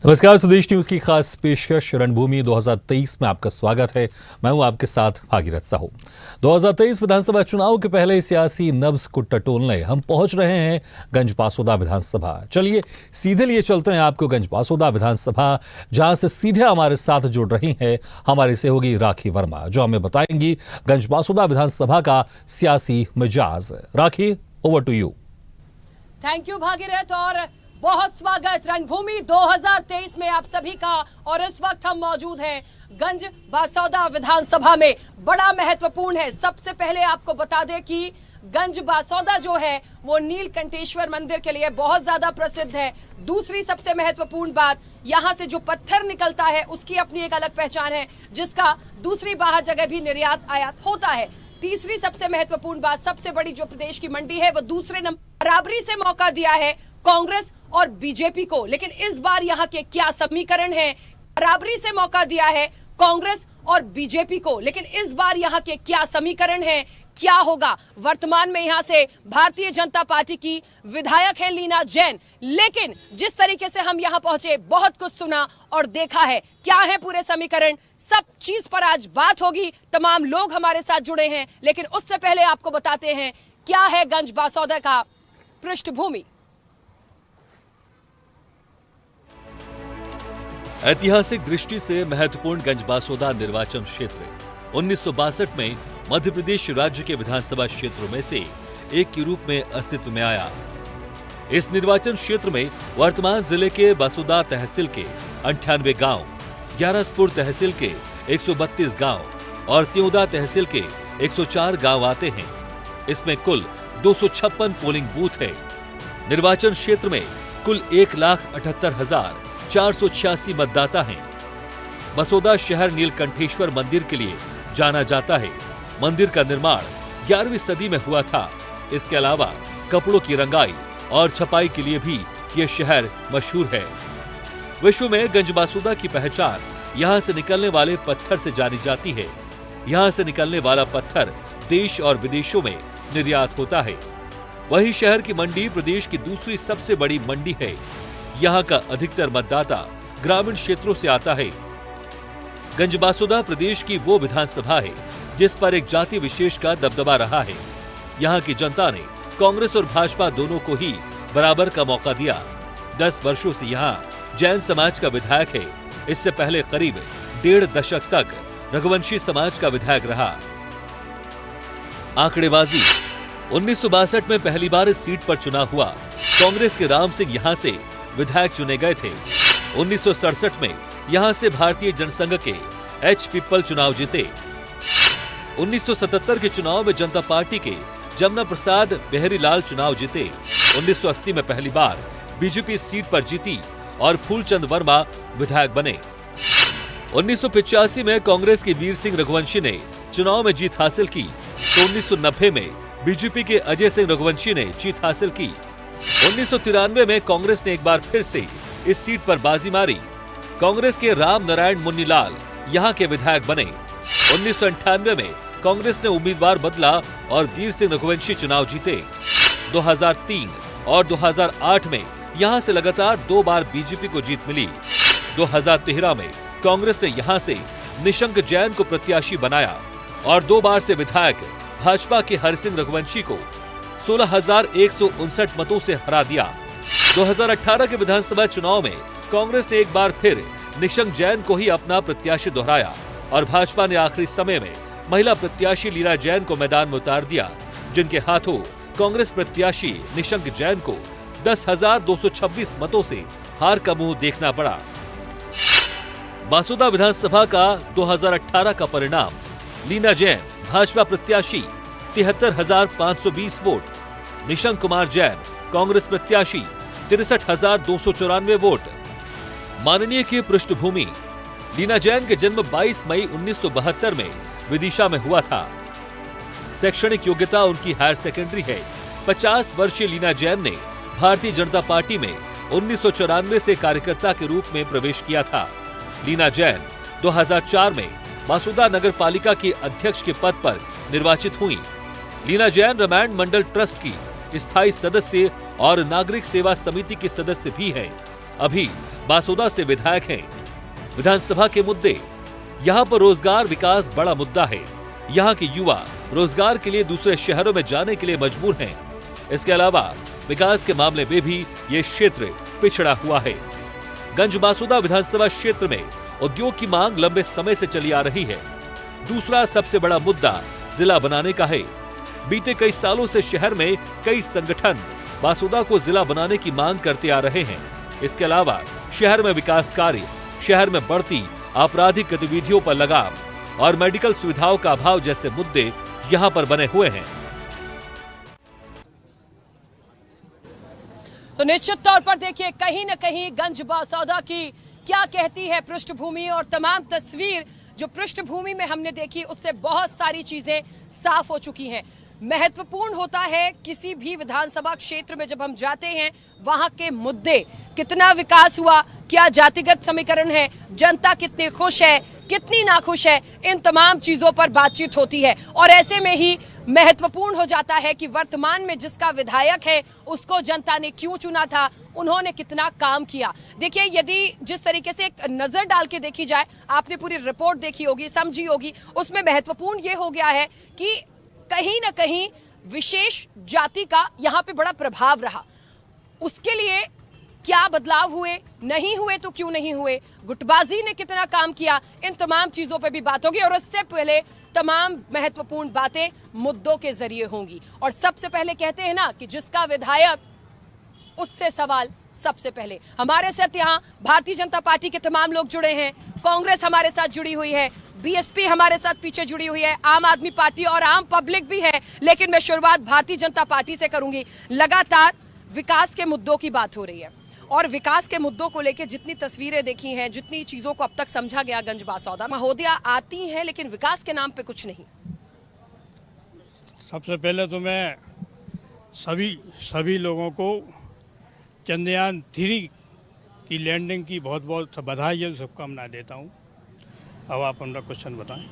नमस्कार, स्वदेश न्यूज की खास पेशकश रणभूमि 2023 में आपका स्वागत है। मैं हूं आपके साथ भागीरथ साहू। 2023 विधानसभा चुनाव के पहले सियासी नब्ज को टटोलने हम पहुंच रहे हैं गंजबासौदा विधानसभा। चलिए सीधे लिए चलते हैं आपको गंजबासौदा विधानसभा, जहां से सीधे हमारे साथ जुड़ रही है हमारी सहयोगी राखी वर्मा, जो हमें बताएंगी गंजबासौदा विधानसभा का सियासी मिजाज। Rakhi, over to you. Thank you Bhagirath और बहुत स्वागत रणभूमि 2023 में आप सभी का। और इस वक्त हम मौजूद हैं गंजबासौदा विधानसभा में। बड़ा महत्वपूर्ण है। सबसे पहले आपको बता दें कि गंजबासौदा जो है वो नीलकंठेश्वर मंदिर के लिए बहुत ज्यादा प्रसिद्ध है। दूसरी सबसे महत्वपूर्ण बात, यहाँ से जो पत्थर निकलता है उसकी अपनी एक अलग पहचान है, जिसका दूसरी बाहर जगह भी निर्यात आयात होता है। तीसरी सबसे महत्वपूर्ण बात, सबसे बड़ी जो प्रदेश की मंडी है वो दूसरे नंबर बराबरी से मौका दिया है कांग्रेस और बीजेपी को। लेकिन इस बार यहाँ के क्या समीकरण है? बराबरी से मौका दिया है कांग्रेस और बीजेपी को, लेकिन इस बार यहाँ के क्या समीकरण है? क्या होगा? वर्तमान में यहाँ से भारतीय जनता पार्टी की विधायक है लीना जैन, लेकिन जिस तरीके से हम यहाँ पहुंचे बहुत कुछ सुना और देखा है। क्या है पूरे समीकरण? सब चीज पर आज बात होगी। तमाम लोग हमारे साथ जुड़े हैं, लेकिन उससे पहले आपको बताते हैं क्या है गंजबासौदा का पृष्ठभूमि। ऐतिहासिक दृष्टि से महत्वपूर्ण गंजबासौदा निर्वाचन क्षेत्र 1962 में मध्य प्रदेश राज्य के विधानसभा क्षेत्रों में से एक के रूप में अस्तित्व में आया। इस निर्वाचन क्षेत्र में वर्तमान जिले के बासौदा तहसील के 98 गांव, ग्यारसपुर तहसील के 132 गांव और त्योदा तहसील के 104 गांव आते हैं। इसमें कुल 256 पोलिंग बूथ है। निर्वाचन क्षेत्र में कुल 1,78,486 मतदाता हैं। बसौदा शहर नीलकंठेश्वर मंदिर के लिए जाना जाता है। मंदिर का निर्माण 11वीं सदी में हुआ था। इसके अलावा कपड़ों की रंगाई और छपाई के लिए भी यह शहर मशहूर है। विश्व में गंजबासौदा की पहचान यहाँ से निकलने वाले पत्थर से जानी जाती है। यहाँ से निकलने वाला पत्थर देश और विदेशों में निर्यात होता है। वही शहर की मंडी प्रदेश की दूसरी सबसे बड़ी मंडी है। यहाँ का अधिकतर मतदाता ग्रामीण क्षेत्रों से आता है। गंजबासौदा प्रदेश की वो विधानसभा है जिस पर एक जाति विशेष का दबदबा रहा है। यहाँ की जनता ने कांग्रेस और भाजपा दोनों को ही बराबर का मौका दिया। 10 वर्षों से यहाँ जैन समाज का विधायक है। इससे पहले करीब 1.5 दशक तक रघुवंशी समाज का विधायक रहा। आंकड़ेबाजी, 1962 में पहली बार इस सीट पर चुनाव हुआ। कांग्रेस के राम सिंह यहाँ से विधायक चुने गए थे। 1967 में यहाँ से भारतीय जनसंघ के एच पिप्पल चुनाव जीते। 1977 के चुनाव में जनता पार्टी के जमुना प्रसाद बेहरीलाल चुनाव जीते। 1980 में पहली बार बीजेपी सीट पर जीती और फूलचंद वर्मा विधायक बने। 1985 में कांग्रेस के वीर सिंह रघुवंशी ने चुनाव में जीत हासिल की तो 1990 में बीजेपी के अजय सिंह रघुवंशी ने जीत हासिल की। 1993 में कांग्रेस ने एक बार फिर से इस सीट पर बाजी मारी। कांग्रेस के राम नारायण मुन्नीलाल यहाँ के विधायक बने। 1998 में कांग्रेस ने उम्मीदवार बदला और वीर सिंह रघुवंशी चुनाव जीते। 2003 और 2008 में यहाँ से लगातार 2 बार बीजेपी को जीत मिली। 2013 में कांग्रेस ने यहाँ से निशंक जैन को प्रत्याशी बनाया और 2 बार से विधायक भाजपा के हरिसिंह रघुवंशी को 16,159 मतों से हरा दिया। 2018 के विधानसभा चुनाव में कांग्रेस ने एक बार फिर निशंक जैन को ही अपना प्रत्याशी दोहराया और भाजपा ने आखिरी समय में महिला प्रत्याशी लीना जैन को मैदान में उतार दिया, जिनके हाथों कांग्रेस प्रत्याशी निशंक जैन को 10,226 मतों से हार का मुंह देखना पड़ा। बासौदा विधानसभा का 2018 का परिणाम, लीना जैन भाजपा प्रत्याशी 73,520 वोट, निशंक कुमार जैन कांग्रेस प्रत्याशी 63,294 वोट। माननीय की पृष्ठभूमि, लीना जैन के जन्म 22 मई 1972 में विदिशा में हुआ था। शैक्षणिक योग्यता उनकी हायर सेकेंडरी है। 50 वर्षीय लीना जैन ने भारतीय जनता पार्टी में 1994 से कार्यकर्ता के रूप में प्रवेश किया था। लीना जैन 2004 में बासौदा नगर पालिका के अध्यक्ष के पद पर निर्वाचित हुई। लीना जैन रामायण मंडल ट्रस्ट की स्थायी सदस्य और नागरिक सेवा समिति की सदस्य भी हैं। अभी बासोदा से विधायक हैं। विधानसभा के मुद्दे, यहाँ पर रोजगार विकास बड़ा मुद्दा है। यहाँ के युवा रोजगार के लिए दूसरे शहरों में जाने के लिए मजबूर हैं। इसके अलावा विकास के मामले में भी ये क्षेत्र पिछड़ा हुआ है। गंज बासोदा विधानसभा क्षेत्र में उद्योग की मांग लंबे समय से चली आ रही है। दूसरा सबसे बड़ा मुद्दा जिला बनाने का है। बीते कई सालों से शहर में कई संगठन बासोदा को जिला बनाने की मांग करते आ रहे हैं। इसके अलावा शहर में विकास कार्य, शहर में बढ़ती आपराधिक गतिविधियों पर लगाम और मेडिकल सुविधाओं का अभाव जैसे मुद्दे यहाँ पर बने हुए हैं। तो निश्चित तौर पर देखिए, कहीं न कहीं गंज बासोदा की क्या कहती है पृष्ठभूमि, और तमाम तस्वीर जो पृष्ठभूमि में हमने देखी उससे बहुत सारी चीजें साफ हो चुकी हैं। महत्वपूर्ण होता है किसी भी विधानसभा क्षेत्र में जब हम जाते हैं, वहां के मुद्दे, कितना विकास हुआ, क्या जातिगत समीकरण है, जनता कितनी खुश है, कितनी नाखुश है, इन तमाम चीजों पर बातचीत होती है। और ऐसे में ही महत्वपूर्ण हो जाता है कि वर्तमान में जिसका विधायक है उसको जनता ने क्यों चुना था, उन्होंने कितना काम किया। देखिए, यदि जिस तरीके से एक नजर डाल के देखी जाए, आपने पूरी रिपोर्ट देखी होगी, समझी होगी, उसमें महत्वपूर्ण ये हो गया है कि कहीं ना कहीं विशेष जाति का यहाँ पे बड़ा प्रभाव रहा। उसके लिए क्या बदलाव हुए, नहीं हुए तो क्यों नहीं हुए, गुटबाजी ने कितना काम किया, इन तमाम चीजों पे भी बात होगी। और उससे पहले तमाम महत्वपूर्ण बातें मुद्दों के जरिए होंगी। और सबसे पहले कहते हैं ना कि जिसका विधायक, उससे सवाल सबसे पहले। हमारे साथ यहाँ भारतीय जनता पार्टी के तमाम लोग जुड़े हैं, कांग्रेस हमारे साथ जुड़ी हुई है, बीएसपी हमारे साथ पीछे जुड़ी हुई है, आम आदमी पार्टी और आम पब्लिक भी है। लेकिन मैं शुरुआत भारतीय जनता पार्टी से करूंगी। लगातार विकास के मुद्दों की बात हो रही है, और विकास के मुद्दों को लेकर जितनी तस्वीरें देखी हैं, जितनी चीजों को अब तक समझा गया गंज बासोदा, महोदया आती हैं लेकिन विकास के नाम पे कुछ नहीं। सबसे पहले तो मैं सभी लोगों को चंद्रयान 3 की लैंडिंग की बहुत बहुत बधाई और शुभकामनाएं देता हूं। अब आप अपना क्वेश्चन बताएं।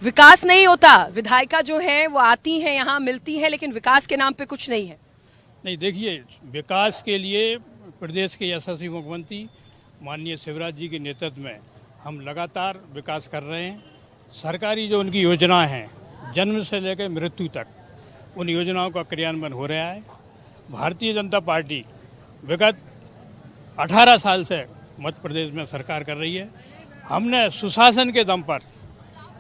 विकास नहीं होता, विधायिका जो है वो आती हैं, यहाँ मिलती हैं, लेकिन विकास के नाम पे कुछ नहीं है। नहीं, देखिए, विकास के लिए प्रदेश के यशस्वी मुख्यमंत्री माननीय शिवराज जी के नेतृत्व में हम लगातार विकास कर रहे हैं। सरकारी जो उनकी योजनाएं हैं, जन्म से लेकर मृत्यु तक, उन योजनाओं का क्रियान्वयन हो रहा है। भारतीय जनता पार्टी विगत 18 साल से मध्य प्रदेश में सरकार कर रही है। हमने सुशासन के दम पर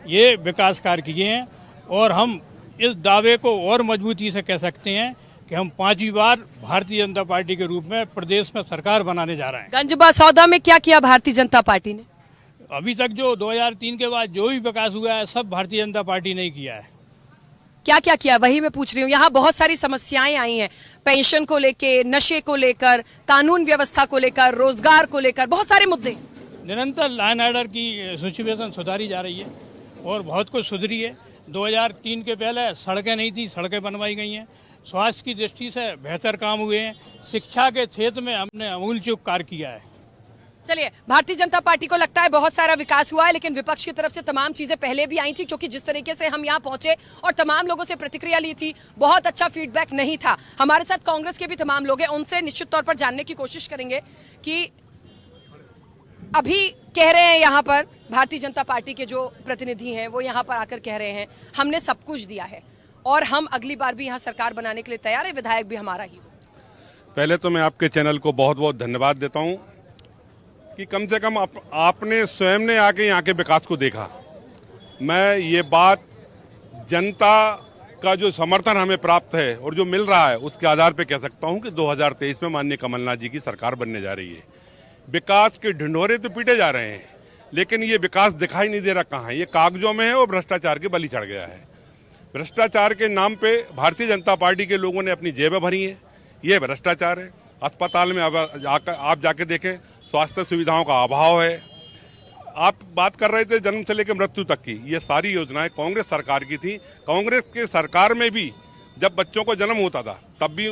ये विकास कार्य किए हैं, और हम इस दावे को और मजबूती से कह सकते हैं कि हम 5वीं बार भारतीय जनता पार्टी के रूप में प्रदेश में सरकार बनाने जा रहे हैं। गंज बासोदा में क्या किया भारतीय जनता पार्टी ने? अभी तक जो 2003 के बाद जो भी विकास हुआ है, सब भारतीय जनता पार्टी ने किया है। क्या क्या किया, वही मैं पूछ रही हूँ। यहाँ बहुत सारी समस्याएं आई हैं, पेंशन को लेकर, नशे को लेकर, कानून व्यवस्था को लेकर, रोजगार को लेकर, बहुत सारे मुद्दे। निरंतर लॉ ऑर्डर की सिचुएशन सुधारी जा रही है और बहुत कुछ सुधरी है। 2003 के पहले सड़कें नहीं थी, सड़कें बनवाई गई हैं। स्वास्थ्य की दृष्टि से बेहतर काम हुए हैं। शिक्षा के क्षेत्र में हमने अमूलचूल कार्य किया है। चलिए, भारतीय जनता पार्टी को लगता है बहुत सारा विकास हुआ है, लेकिन विपक्ष की तरफ से तमाम चीजें पहले भी आई थी, क्योंकि जिस तरीके से हम यहाँ पहुंचे और तमाम लोगों से प्रतिक्रिया ली थी, बहुत अच्छा फीडबैक नहीं था। हमारे साथ कांग्रेस के भी तमाम लोग हैं, उनसे निश्चित तौर पर जानने की कोशिश करेंगे कि अभी कह रहे हैं यहाँ पर भारतीय जनता पार्टी के जो प्रतिनिधि हैं वो यहाँ पर आकर कह रहे हैं हमने सब कुछ दिया है और हम अगली बार भी यहाँ सरकार बनाने के लिए तैयार है, विधायक भी हमारा ही। पहले तो मैं आपके चैनल को बहुत बहुत धन्यवाद देता हूँ कि कम से कम आपने स्वयं ने आके यहाँ के विकास को देखा। मैं ये बात जनता का जो समर्थन हमें प्राप्त है और जो मिल रहा है उसके आधार पे कह सकता हूँ कि 2023 में माननीय कमलनाथ जी की सरकार बनने जा रही है। विकास के ढिंढोरे तो पीटे जा रहे हैं, लेकिन ये विकास दिखाई नहीं दे रहा कहाँ है। ये कागजों में है और भ्रष्टाचार के बलि चढ़ गया है। भ्रष्टाचार के नाम पे भारतीय जनता पार्टी के लोगों ने अपनी जेबें भरी हैं, ये भ्रष्टाचार है। अस्पताल में आप जाके देखें, स्वास्थ्य सुविधाओं का अभाव है। आप बात कर रहे थे जन्म से लेकर मृत्यु तक की, ये सारी योजनाएं कांग्रेस सरकार की थी। कांग्रेस के सरकार में भी जब बच्चों को जन्म होता था तब भी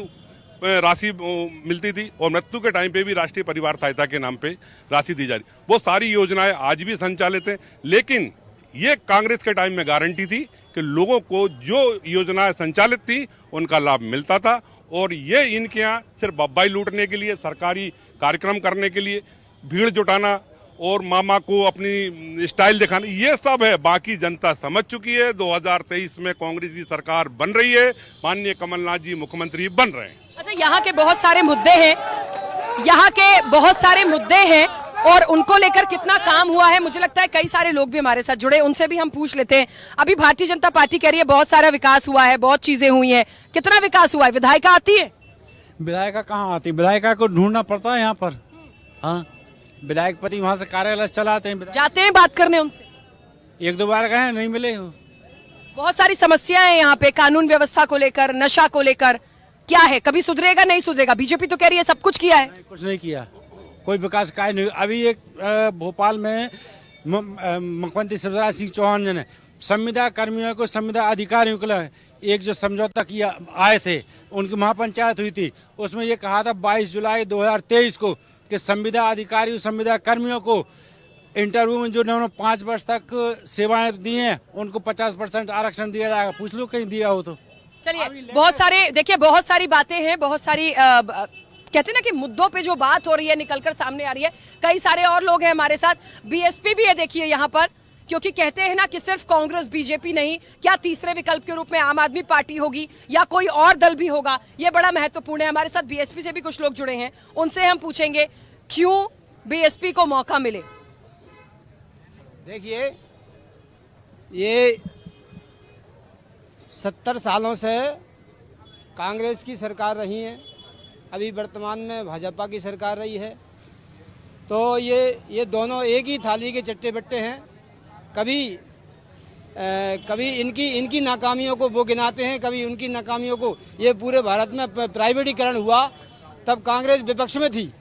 राशि मिलती थी और मृत्यु के टाइम पे भी राष्ट्रीय परिवार सहायता के नाम पे राशि दी जा रही। वो सारी योजनाएं आज भी संचालित हैं, लेकिन ये कांग्रेस के टाइम में गारंटी थी कि लोगों को जो योजनाएं संचालित थी उनका लाभ मिलता था। और ये इनके यहाँ सिर्फ बब्बाई लूटने के लिए, सरकारी कार्यक्रम करने के लिए भीड़ जुटाना और मामा को अपनी स्टाइल दिखाना, ये सब है। बाकी जनता समझ चुकी है। 2023 में कांग्रेस की सरकार बन रही है, माननीय कमलनाथ जी मुख्यमंत्री बन रहे हैं। अच्छा, यहाँ के बहुत सारे मुद्दे हैं, यहाँ के बहुत सारे मुद्दे हैं और उनको लेकर कितना काम हुआ है, मुझे लगता है कई सारे लोग भी हमारे साथ जुड़े, उनसे भी हम पूछ लेते हैं। अभी भारतीय जनता पार्टी कह रही है बहुत सारा विकास हुआ है, बहुत चीजें हुई हैं, कितना विकास हुआ है? विधायिका आती है? विधायिका कहाँ आती? विधायिका को ढूंढना पड़ता है यहाँ पर। हाँ, विधायक पति वहाँ से कार्यालय चलाते हैं। जाते हैं बात करने उनसे? 1-2 बार गए, नहीं मिले। बहुत सारी समस्याएं हैं यहाँ पे, कानून व्यवस्था को लेकर, नशा को लेकर, क्या है? कभी सुधरेगा नहीं सुधरेगा? बीजेपी तो कह रही है सब कुछ किया है। कुछ नहीं किया, कोई विकास कार्य नहीं। अभी एक भोपाल में मुख्यमंत्री शिवराज सिंह चौहान जी ने संविदा कर्मियों को, संविदा अधिकारियों के लिए एक जो समझौता किया आए थे, उनकी महापंचायत हुई थी, उसमें ये कहा था 22 जुलाई 2023 को कि संविदा अधिकारी, संविदा कर्मियों को इंटरव्यू में जो उन्होंने 5 वर्ष तक सेवाएं दी हैं, उनको 50% आरक्षण दिया जाएगा। पूछ लो कहीं दिया हो तो। चलिए, बहुत सारे, देखिए बहुत सारी बातें हैं, बहुत सारी कहते हैं ना कि मुद्दों पे जो बात हो रही है निकलकर सामने आ रही है। कई सारे और लोग हैं हमारे साथ, बीएसपी भी है देखिए यहाँ पर, क्योंकि कहते हैं ना कि सिर्फ कांग्रेस बीजेपी नहीं, क्या तीसरे विकल्प के रूप में आम आदमी पार्टी होगी या कोई और दल भी होगा, ये बड़ा महत्वपूर्ण है। हमारे साथ बीएसपी से भी कुछ लोग जुड़े हैं, उनसे हम पूछेंगे क्यों बीएसपी को मौका मिले। देखिए, ये 70 सालों से कांग्रेस की सरकार रही है, अभी वर्तमान में भाजपा की सरकार रही है, तो ये दोनों एक ही थाली के चट्टे बट्टे हैं। कभी इनकी नाकामियों को वो गिनाते हैं, कभी उनकी नाकामियों को। ये पूरे भारत में प्राइवेटीकरण हुआ तब कांग्रेस विपक्ष में थी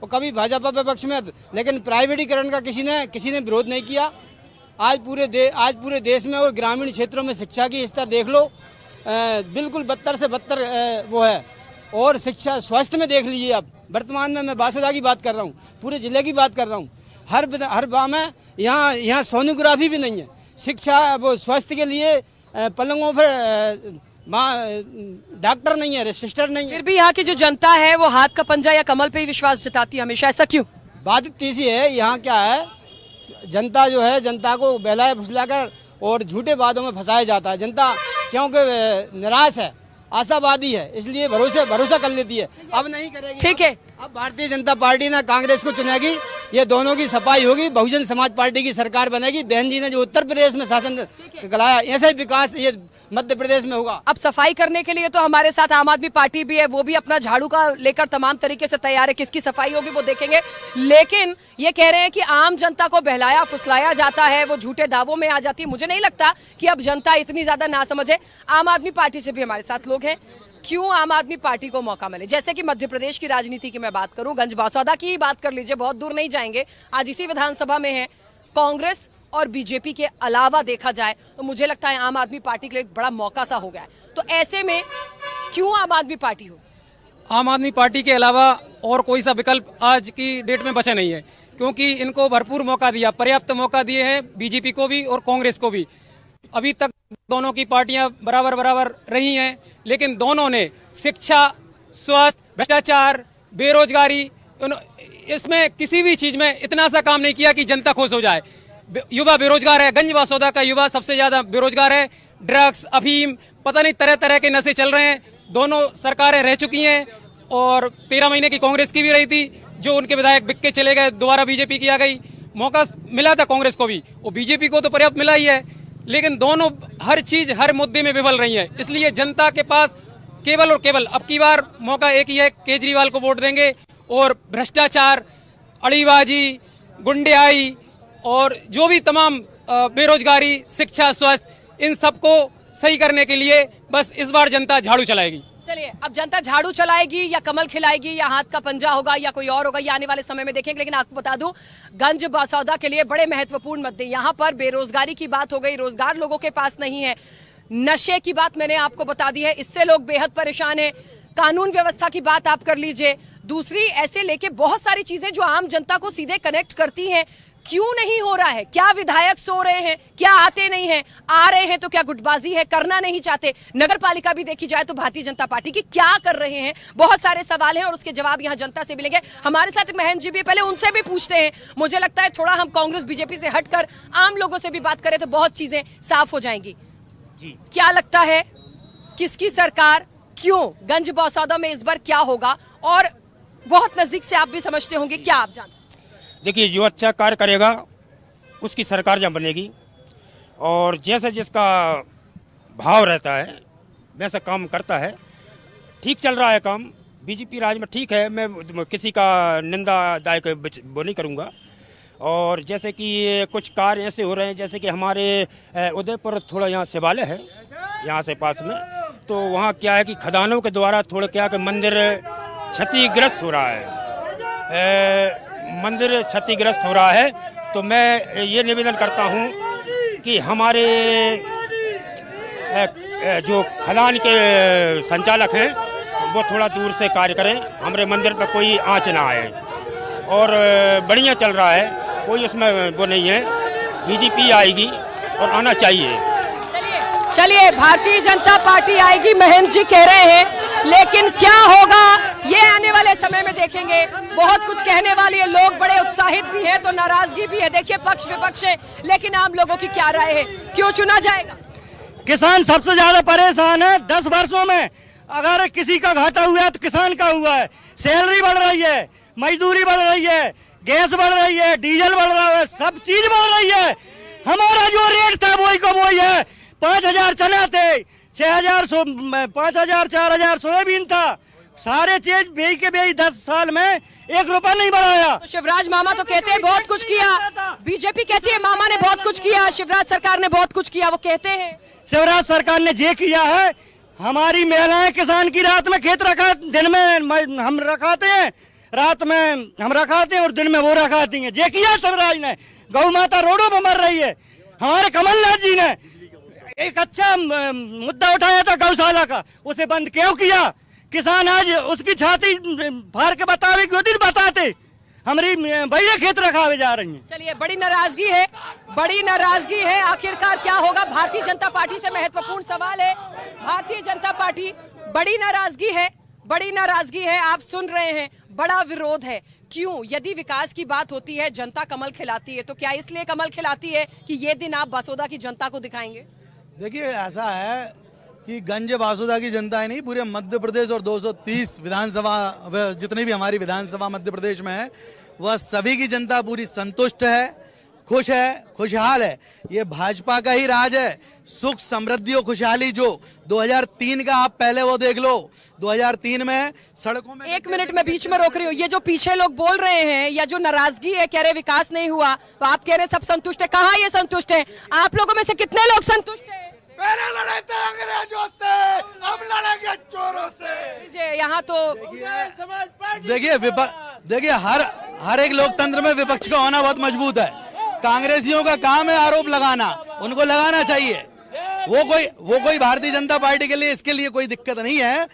और कभी भाजपा विपक्ष में, लेकिन प्राइवेटीकरण का किसी ने विरोध नहीं किया। आज पूरे देश में और ग्रामीण क्षेत्रों में शिक्षा की स्तर देख लो, बिल्कुल बदतर से बदतर वो है। और शिक्षा, स्वास्थ्य में देख लीजिए, अब वर्तमान में मैं बासोदा की बात कर रहा हूँ, पूरे जिले की बात कर रहा हूँ, हर गाँव में यहाँ सोनोग्राफी भी नहीं है। शिक्षा, वो स्वास्थ्य के लिए पलंगों पर डॉक्टर नहीं है, रजिस्टर नहीं है। फिर भी यहाँ की जो जनता है वो हाथ का पंजा या कमल पे ही विश्वास जताती है हमेशा, ऐसा क्यों? बात तीसरी है, यहाँ क्या है, जनता जो है, जनता को बहलाया फुसलाकर और झूठे वादों में फंसाया जाता है। जनता क्योंकि निराश है, आशावादी है, इसलिए भरोसा कर लेती है। अब नहीं करेगी। ठीक है, अब भारतीय जनता पार्टी ना कांग्रेस को चुनेगी, ये दोनों की सफाई होगी, बहुजन समाज पार्टी की सरकार बनेगी। बहन जी ने जो उत्तर प्रदेश में शासन कराया, ऐसा ही विकास ये मध्य प्रदेश में होगा। अब सफाई करने के लिए तो हमारे साथ आम आदमी पार्टी भी है, वो भी अपना झाड़ू का लेकर तमाम तरीके से तैयार है, किसकी सफाई होगी वो देखेंगे। लेकिन ये कह रहे हैं कि आम जनता को बहलाया फुसलाया जाता है, वो झूठे दावों में आ जाती है। मुझे नहीं लगता कि अब जनता इतनी ज्यादा ना समझे। आम आदमी पार्टी से भी हमारे साथ लोग हैं, क्यों आम आदमी पार्टी को मौका मिले? जैसे कि मध्य प्रदेश की राजनीति की मैं बात करूं, गंज बासौदा की ही बात कर लीजिए, बहुत दूर नहीं जाएंगे, आज इसी विधानसभा में है। कांग्रेस और बीजेपी के अलावा देखा जाए तो मुझे लगता है आम आदमी पार्टी के लिए एक बड़ा मौका सा हो गया है। तो ऐसे में क्यों आम आदमी पार्टी हो? आम आदमी पार्टी के अलावा और कोई सा विकल्प आज की डेट में बचा नहीं है, क्योंकि इनको भरपूर मौका दिया, पर्याप्त मौका दिए हैं बीजेपी को भी और कांग्रेस को भी। अभी तक दोनों की पार्टियां बराबर रही हैं, लेकिन दोनों ने शिक्षा, स्वास्थ्य, भ्रष्टाचार, बेरोजगारी, इसमें किसी भी चीज में इतना सा काम नहीं किया कि जनता खुश हो जाए। युवा बेरोजगार है, गंज बासौदा का युवा सबसे ज्यादा बेरोजगार है। ड्रग्स, अफीम, पता नहीं तरह तरह के नशे चल रहे हैं। दोनों सरकारें रह चुकी हैं और 13 महीने की कांग्रेस की भी रही थी, जो उनके विधायक बिक के चले गए, दोबारा बीजेपी की आ गई। मौका मिला था कांग्रेस को भी, वो बीजेपी को तो पर्याप्त मिला ही है, लेकिन दोनों हर चीज, हर मुद्दे में विफल रही है। इसलिए जनता के पास केवल और केवल अब की बार मौका एक ही है, केजरीवाल को वोट देंगे और भ्रष्टाचार, अड़ीबाजी, गुंडियाई और जो भी तमाम बेरोजगारी, शिक्षा, स्वास्थ्य, इन सबको सही करने के लिए बस इस बार जनता झाड़ू चलाएगी। चलिए, अब जनता झाड़ू चलाएगी या कमल खिलाएगी या हाथ का पंजा होगा या कोई और होगा, ये आने वाले समय में देखेंगे। लेकिन आपको बता दूं, गंज बासौदा के लिए बड़े महत्वपूर्ण मुद्दे यहाँ पर बेरोजगारी की बात हो गई, रोजगार लोगों के पास नहीं है, नशे की बात मैंने आपको बता दी है, इससे लोग बेहद परेशान है, कानून व्यवस्था की बात आप कर लीजिए, दूसरी ऐसे लेके बहुत सारी चीजें जो आम जनता को सीधे कनेक्ट करती हैं। क्यों नहीं हो रहा है? क्या विधायक सो रहे हैं? क्या आते नहीं हैं? आ रहे हैं तो क्या गुटबाजी है? करना नहीं चाहते? नगर पालिका भी देखी जाए तो भारतीय जनता पार्टी की क्या कर रहे हैं? बहुत सारे सवाल हैं और उसके जवाब यहाँ जनता से मिलेंगे। हमारे साथ महेंद्र जी भी, पहले उनसे भी पूछते हैं। मुझे लगता है थोड़ा हम कांग्रेस बीजेपी से हटकर आम लोगों से भी बात करें तो बहुत चीजें साफ हो जाएंगी। जी, क्या लगता है किसकी सरकार, क्यों गंज बौसौदा में इस बार क्या होगा? और बहुत नजदीक से आप भी समझते होंगे, क्या आप जानते? देखिए, जो अच्छा कार्य करेगा उसकी सरकार जब बनेगी, और जैसा जिसका भाव रहता है वैसा काम करता है। ठीक चल रहा है काम बीजेपी राज में, ठीक है। मैं किसी का निंदादायक वो नहीं करूँगा। और जैसे कि कुछ कार्य ऐसे हो रहे हैं, जैसे कि हमारे उदयपुर थोड़ा यहाँ शिवालय है यहाँ से पास में, तो वहाँ क्या है कि खदानों के द्वारा थोड़ा क्या कि मंदिर क्षतिग्रस्त हो रहा है। मंदिर क्षतिग्रस्त हो रहा है, तो मैं ये निवेदन करता हूँ कि हमारे जो खदान के संचालक हैं वो थोड़ा दूर से कार्य करें, हमारे मंदिर पर कोई आँच ना आए। और बढ़िया चल रहा है, कोई उसमें वो नहीं है। बीजेपी आएगी और आना चाहिए। चलिए, भारतीय जनता पार्टी आएगी महेंद्र जी कह रहे हैं, लेकिन क्या होगा ये आने वाले समय में देखेंगे। बहुत कुछ कहने वाले हैं, लोग बड़े उत्साहित भी हैं तो नाराजगी भी है। देखिए, पक्ष विपक्ष है, लेकिन आम लोगों की क्या राय है? क्यों चुना जाएगा? किसान सबसे ज्यादा परेशान है। 10 वर्षों में अगर किसी का घाटा हुआ है तो किसान का हुआ है। सैलरी बढ़ रही है, मजदूरी बढ़ रही है, गैस बढ़ रही है, डीजल बढ़ रहा है, सब चीज बढ़ रही है। हमारा जो रेट था वही का वही है। 5,000 चना थे, 6,000 5,000 4,000 सोयाबीन था। सारे चीज बेच के बेच 10 साल में 1 रुपया नहीं बढ़ाया। तो शिवराज मामा तो कहते हैं बहुत कुछ किया, बीजेपी कहती है मामा ने बहुत कुछ किया, शिवराज सरकार ने बहुत कुछ किया। वो कहते हैं शिवराज सरकार ने जे किया है। हमारी महिलाएं किसान की रात में खेत रखा, दिन में हम रखाते हैं, रात में हम रखाते हैं और दिन में वो रखाती हैं। जे किया शिवराज ने। गौ माता रोडों पर मर रही है। हमारे कमलनाथ जी ने एक अच्छा मुद्दा उठाया था गौशाला का, उसे बंद क्यों किया? किसान आज उसकी छाती फाड़ के बतावे, क्यों नहीं बताते? हमारी भैया खेत रखावे जा रही हैं। चलिए, बड़ी नाराजगी है, बड़ी नाराजगी है। आखिरकार क्या होगा? भारतीय जनता पार्टी से महत्वपूर्ण सवाल है। भारतीय जनता पार्टी, बड़ी नाराजगी है, बड़ी नाराजगी है। आप सुन रहे हैं, बड़ा विरोध है। क्यों? यदि विकास की बात होती है, जनता कमल खिलाती है, तो क्या इसलिए कमल खिलाती है कि ये दिन आप बसोदा की जनता को दिखाएंगे? देखिए, ऐसा है कि गंज बासुदा की जनता ही नहीं, पूरे मध्य प्रदेश और 230 विधानसभा, जितनी भी हमारी विधानसभा मध्य प्रदेश में है, वह सभी की जनता पूरी संतुष्ट है, खुश है, खुशहाल है। ये भाजपा का ही राज है। सुख, समृद्धि और खुशहाली जो 2003 का आप पहले वो देख लो, 2003 में सड़कों में। 1 मिनट में बीच में रोक रही हूँ। ये जो पीछे लोग बोल रहे हैं या जो नाराजगी है, कह रहे विकास नहीं हुआ, तो आप कह रहे सब संतुष्ट है। कहाँ ये संतुष्ट है? आप लोगों में से कितने लोग संतुष्ट है? पहले लड़े थे अंग्रेजों से, अब लड़ेंगे चोरों से। यहाँ तो देखिए हर एक लोकतंत्र में विपक्ष का होना बहुत मजबूत है। कांग्रेसियों का काम है आरोप लगाना, उनको लगाना चाहिए। वो कोई भारतीय जनता पार्टी के लिए इसके लिए कोई दिक्कत नहीं है,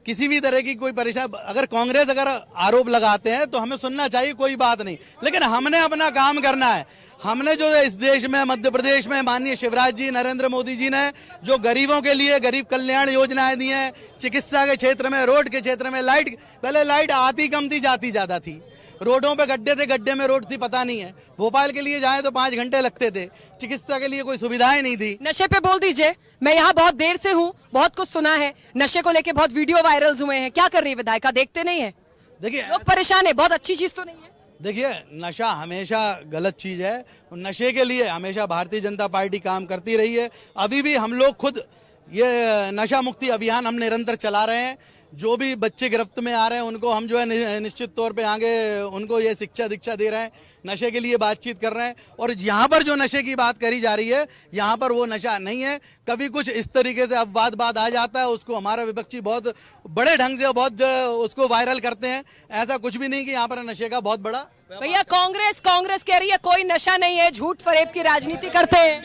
किसी भी तरह की कोई परेशानी। अगर कांग्रेस आरोप लगाते हैं तो हमें सुनना चाहिए, कोई बात नहीं, लेकिन हमने अपना काम करना है। हमने जो इस देश में, मध्य प्रदेश में माननीय शिवराज जी, नरेंद्र मोदी जी ने जो गरीबों के लिए गरीब कल्याण योजनाएं दी हैं, चिकित्सा के क्षेत्र में, रोड के क्षेत्र में, लाइट, पहले लाइट आती कम थी, जाती ज्यादा थी। रोडों पे गड्ढे थे, गड्ढे में रोड थी, पता नहीं है। भोपाल के लिए जाएं तो 5 घंटे लगते थे। चिकित्सा के लिए कोई सुविधाएं नहीं थी। नशे पे बोल दीजिए। मैं यहाँ बहुत देर से हूँ, बहुत कुछ सुना है, नशे को लेके बहुत वीडियो वायरल हुए हैं। क्या कर रही है विधायिका? देखते नहीं है? देखिए, लोग परेशान है, बहुत अच्छी चीज तो नहीं है। देखिए, नशा हमेशा गलत चीज है। नशे के लिए हमेशा भारतीय जनता पार्टी काम करती रही है। अभी भी हम लोग खुद ये नशा मुक्ति अभियान हम निरंतर चला रहे हैं। जो भी बच्चे गिरफ्त में आ रहे हैं उनको हम जो है निश्चित तौर पे आगे उनको ये शिक्षा दीक्षा दे रहे हैं, नशे के लिए बातचीत कर रहे हैं। और यहाँ पर जो नशे की बात करी जा रही है, यहाँ पर वो नशा नहीं है। कभी कुछ इस तरीके से अपवाद आ जाता है, उसको हमारा विपक्षी बहुत बड़े ढंग से बहुत उसको वायरल करते हैं। ऐसा कुछ भी नहीं कि यहाँ पर नशे का बहुत बड़ा। भैया, कांग्रेस कह रही है कोई नशा नहीं है, झूठ फरेब की राजनीति करते हैं।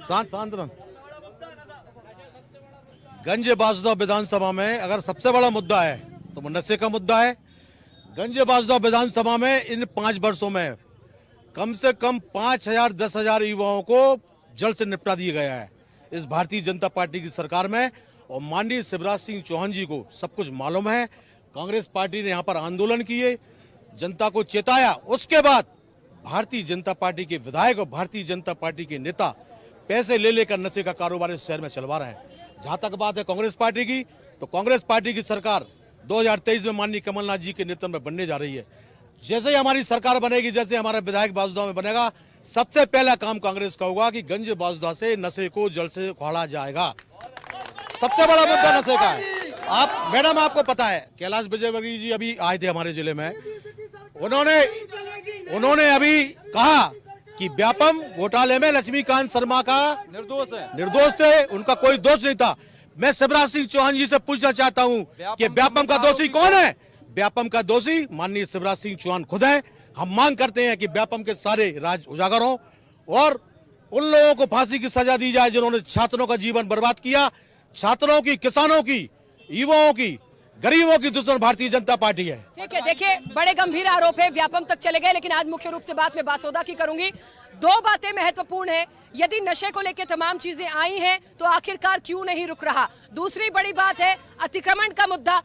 शांत गंज बासुदा विधानसभा में अगर सबसे बड़ा मुद्दा है तो नशे का मुद्दा है। गंज बासुदा विधानसभा में इन 5 वर्षों में कम से कम 5,000 10,000 युवाओं को जल्द से निपटा दिया गया है इस भारतीय जनता पार्टी की सरकार में। और माननीय शिवराज सिंह चौहान जी को सब कुछ मालूम है। कांग्रेस पार्टी ने यहाँ पर आंदोलन किए, जनता को चेताया, उसके बाद भारतीय जनता पार्टी के विधायक और भारतीय जनता पार्टी के नेता पैसे ले लेकर नशे का कारोबार इस शहर में चलवा रहे हैं। जहां तक बात है कांग्रेस पार्टी की, तो कांग्रेस पार्टी की सरकार 2023 में माननीय कमलनाथ जी के नेतृत्व में बनने जा रही है। जैसे ही हमारी सरकार बनेगी, जैसे हमारा विधायक बासुदा में बनेगा, सबसे पहला काम कांग्रेस का होगा कि गंज बासुदा से नशे को जड़ से उखाड़ा जाएगा। सबसे बड़ा मुद्दा नशे का है। आप मैडम, आपको पता है कैलाश विजयवर्गीय जी अभी आए थे हमारे जिले में, उन्होंने अभी कहा कि व्यापम घोटाले में लक्ष्मीकांत शर्मा का निर्दोष थे, उनका कोई दोष नहीं था। मैं शिवराज सिंह चौहान जी से पूछना चाहता हूं कि व्यापम का दोषी कौन है? व्यापम का दोषी माननीय शिवराज सिंह चौहान खुद है। हम मांग करते हैं कि व्यापम के सारे राज उजागर हों और उन लोगों को फांसी की सजा दी जाए जिन्होंने छात्रों का जीवन बर्बाद किया। छात्रों की, किसानों की, युवाओं की, गरीबों की दुश्मन भारतीय जनता पार्टी है। ठीक है, देखिए बड़े गंभीर आरोप है, व्यापम तक चले गए, लेकिन आज मुख्य रूप से बात मैं बासोदा की करूंगी। दो बातें महत्वपूर्ण है। यदि नशे को लेकर तमाम चीजें आई हैं तो आखिरकार क्यों नहीं रुक रहा? दूसरी बड़ी बात है अतिक्रमण का मुद्दा।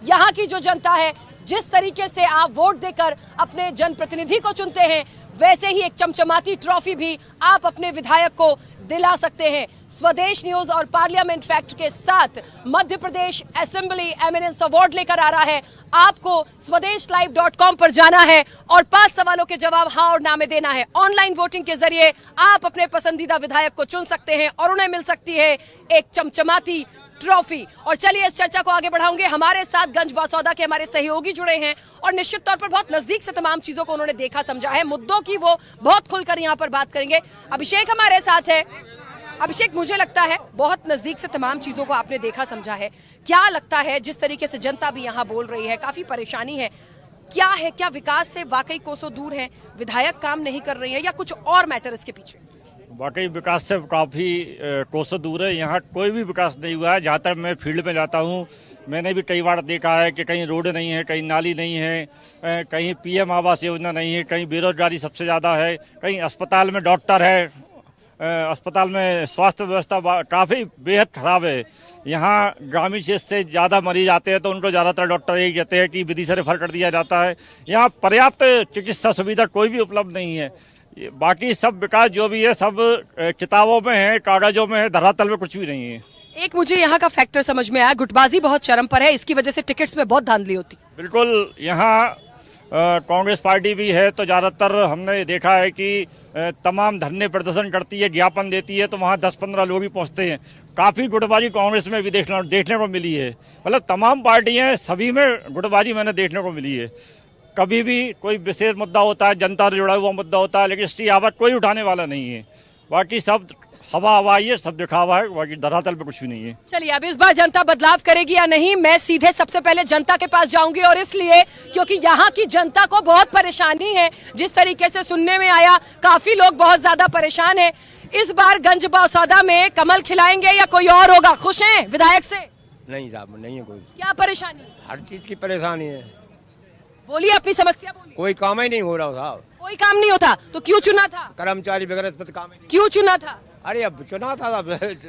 यहाँ की जो जनता है, जिस तरीके से आप वोट देकर अपने जनप्रतिनिधि को चुनते हैं, वैसे ही एक चमचमाती ट्रॉफी भी आप अपने विधायक को दिला सकते हैं। स्वदेश न्यूज और पार्लियामेंट फैक्ट के साथ Madhya Pradesh assembly eminence award लेकर आ रहा है। आपको swedeshlive.com पर जाना है और 5 सवालों के जवाब हाँ और ना में देना है। ऑनलाइन वोटिंग के जरिए आप अपने पसंदीदा विधायक को चुन सकते हैं और उन्हें मिल सकती है एक चमचमाती ट्रॉफी। और चलिए इस चर्चा को आगे बढ़ाएंगे। हमारे साथ गंज बासौदा के हमारे सहयोगी जुड़े हैं और निश्चित तौर पर बहुत नजदीक से तमाम चीजों को उन्होंने देखा समझा है। मुद्दों की वो बहुत खुलकर यहाँ पर बात करेंगे। अभिषेक हमारे साथ है। अभिषेक, मुझे लगता है बहुत नजदीक से तमाम चीजों को आपने देखा समझा है। क्या लगता है जिस तरीके से जनता भी यहाँ बोल रही है, काफी परेशानी है, क्या है? क्या विकास से वाकई कोसों दूर है, विधायक काम नहीं कर रही है, या कुछ और मैटर इसके पीछे? वाकई विकास से काफ़ी कोसों दूर है। यहाँ कोई भी विकास नहीं हुआ है। जहाँ तक मैं फील्ड में जाता हूँ, मैंने भी कई बार देखा है कि कहीं रोड नहीं है, कहीं नाली नहीं है, कहीं पीएम आवास योजना नहीं है, कहीं बेरोजगारी सबसे ज़्यादा है, कहीं अस्पताल में डॉक्टर है, अस्पताल में स्वास्थ्य व्यवस्था काफ़ी बेहद खराब है। यहाँ ग्रामीण क्षेत्र से ज़्यादा मरीज आते हैं तो उनको ज़्यादातर डॉक्टर यही कहते हैं कि विधि से रेफर कर दिया जाता है। यहाँ पर्याप्त चिकित्सा सुविधा कोई भी उपलब्ध नहीं है। बाकी सब विकास जो भी है सब किताबों में है, कागजों में है, धरातल में कुछ भी नहीं है। एक मुझे यहाँ का फैक्टर समझ में आया, गुटबाजी बहुत चरम पर है, इसकी वजह से टिकट्स में बहुत धांधली होती। बिल्कुल, यहाँ कांग्रेस पार्टी भी है तो ज़्यादातर हमने देखा है कि तमाम धरने प्रदर्शन करती है, ज्ञापन देती है तो वहाँ 10-15 लोग ही पहुँचते हैं। काफ़ी गुटबाजी कांग्रेस में भी देखने को मिली है। मतलब तमाम पार्टियाँ सभी में गुटबाजी मैंने देखने को मिली है। कभी भी कोई विशेष मुद्दा होता है, जनता से जुड़ा हुआ मुद्दा होता है, लेकिन इसकी आवाज़ कोई उठाने वाला नहीं है। बाकी सब हवा ही है, सब दिखावा है, बाकी धरातल पे कुछ भी नहीं है। चलिए, अब इस बार जनता बदलाव करेगी या नहीं, मैं सीधे सबसे पहले जनता के पास जाऊंगी, और इसलिए क्योंकि यहाँ की जनता को बहुत परेशानी है। जिस तरीके से सुनने में आया, काफी लोग बहुत ज्यादा परेशान है। इस बार गंज बासौदा में कमल खिलाएंगे या कोई और होगा? खुश हैं विधायक से? नहीं साहब, नहीं है कोई। क्या परेशानी? हर चीज की परेशानी है। बोलिए, अपनी समस्या बोलिए। कोई काम ही नहीं हो रहा साहब। कोई काम नहीं होता तो क्यों चुना था? कर्मचारी वगैरह काम ही नहीं। क्यों चुना था? अरे अब चुना था,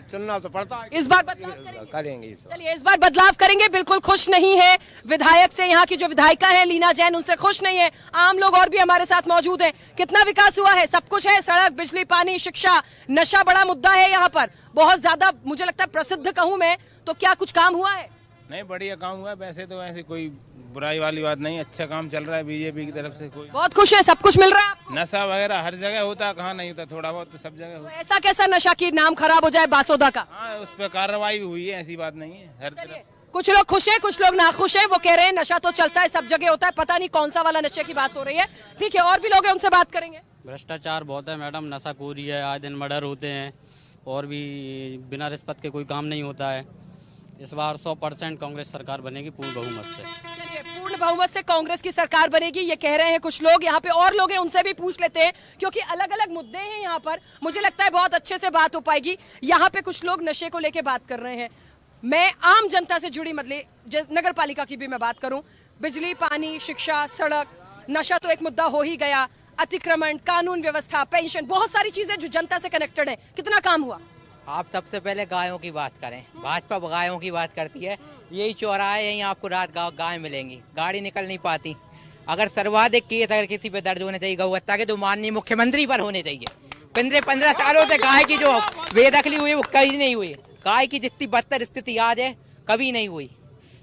चुनना तो पड़ता है। इस बार बदलाव करेंगे। चलिए, इस बार बदलाव करेंगे। बिल्कुल खुश नहीं है विधायक से। यहाँ की जो विधायिका है लीना जैन, उनसे खुश नहीं है। आम लोग और भी हमारे साथ मौजूद हैं। कितना विकास हुआ है? सब कुछ है, सड़क, बिजली, पानी, शिक्षा, नशा बड़ा मुद्दा है यहाँ पर, बहुत ज्यादा मुझे लगता है प्रसिद्ध कहूँ मैं तो। क्या कुछ काम हुआ है? नहीं, बढ़िया काम हुआ है। वैसे तो ऐसी कोई बुराई वाली बात नहीं, अच्छा काम चल रहा है बीजेपी की तरफ से। कोई बहुत खुश है, सब कुछ मिल रहा है आपको? नशा वगैरह हर जगह होता है, कहाँ नहीं होता? थोड़ा बहुत तो सब जगह होता है। ऐसा कैसा नशा की नाम खराब हो जाए बासौदा का? हाँ, उस पर कार्रवाई हुई है, ऐसी बात नहीं है। हर तरफ कुछ लोग खुश हैं, कुछ लोग नाखुश हैं। वो कह रहे हैं नशा तो चलता है, सब जगह होता है, पता नहीं कौन सा वाला नशे की बात हो रही है। ठीक है, और भी लोग हैं, उनसे बात करेंगे। भ्रष्टाचार बहुत है मैडम, नशाखोरी है, आए दिन मर्डर होते हैं और भी बिना रिश्वत के कोई काम नहीं होता है। इस बार 100% कांग्रेस सरकार बनेगी पूर्ण बहुमत से। चलिए, पूर्ण बहुमत से कांग्रेस की सरकार बनेगी, ये कह रहे हैं कुछ लोग। यहाँ पे और लोग हैं, उनसे भी पूछ लेते हैं, क्योंकि अलग अलग मुद्दे हैं यहाँ पर। मुझे लगता है बहुत अच्छे से बात हो पाएगी। यहाँ पे कुछ लोग नशे को लेके बात कर रहे हैं। मैं आम जनता से जुड़ी मतलब नगर पालिका की भी मैं बात करूं, बिजली, पानी, शिक्षा, सड़क, नशा तो एक मुद्दा हो ही गया, अतिक्रमण, कानून व्यवस्था, पेंशन, बहुत सारी चीजें जो जनता से कनेक्टेड है। कितना काम हुआ? आप सबसे पहले गायों की बात करें। भाजपा गायों की बात करती है। यही चौराहा है, यहीं आपको रात गाय मिलेंगी, गाड़ी निकल नहीं पाती। अगर सर्वाधिक केस अगर किसी पे दर्ज होने चाहिए गौ हत्या के, तो माननीय मुख्यमंत्री पर होने चाहिए। 15 सालों से गाय की जो बेदखली हुई वो कभी नहीं हुई। गाय की जितनी बदतर स्थिति आज है कभी नहीं हुई।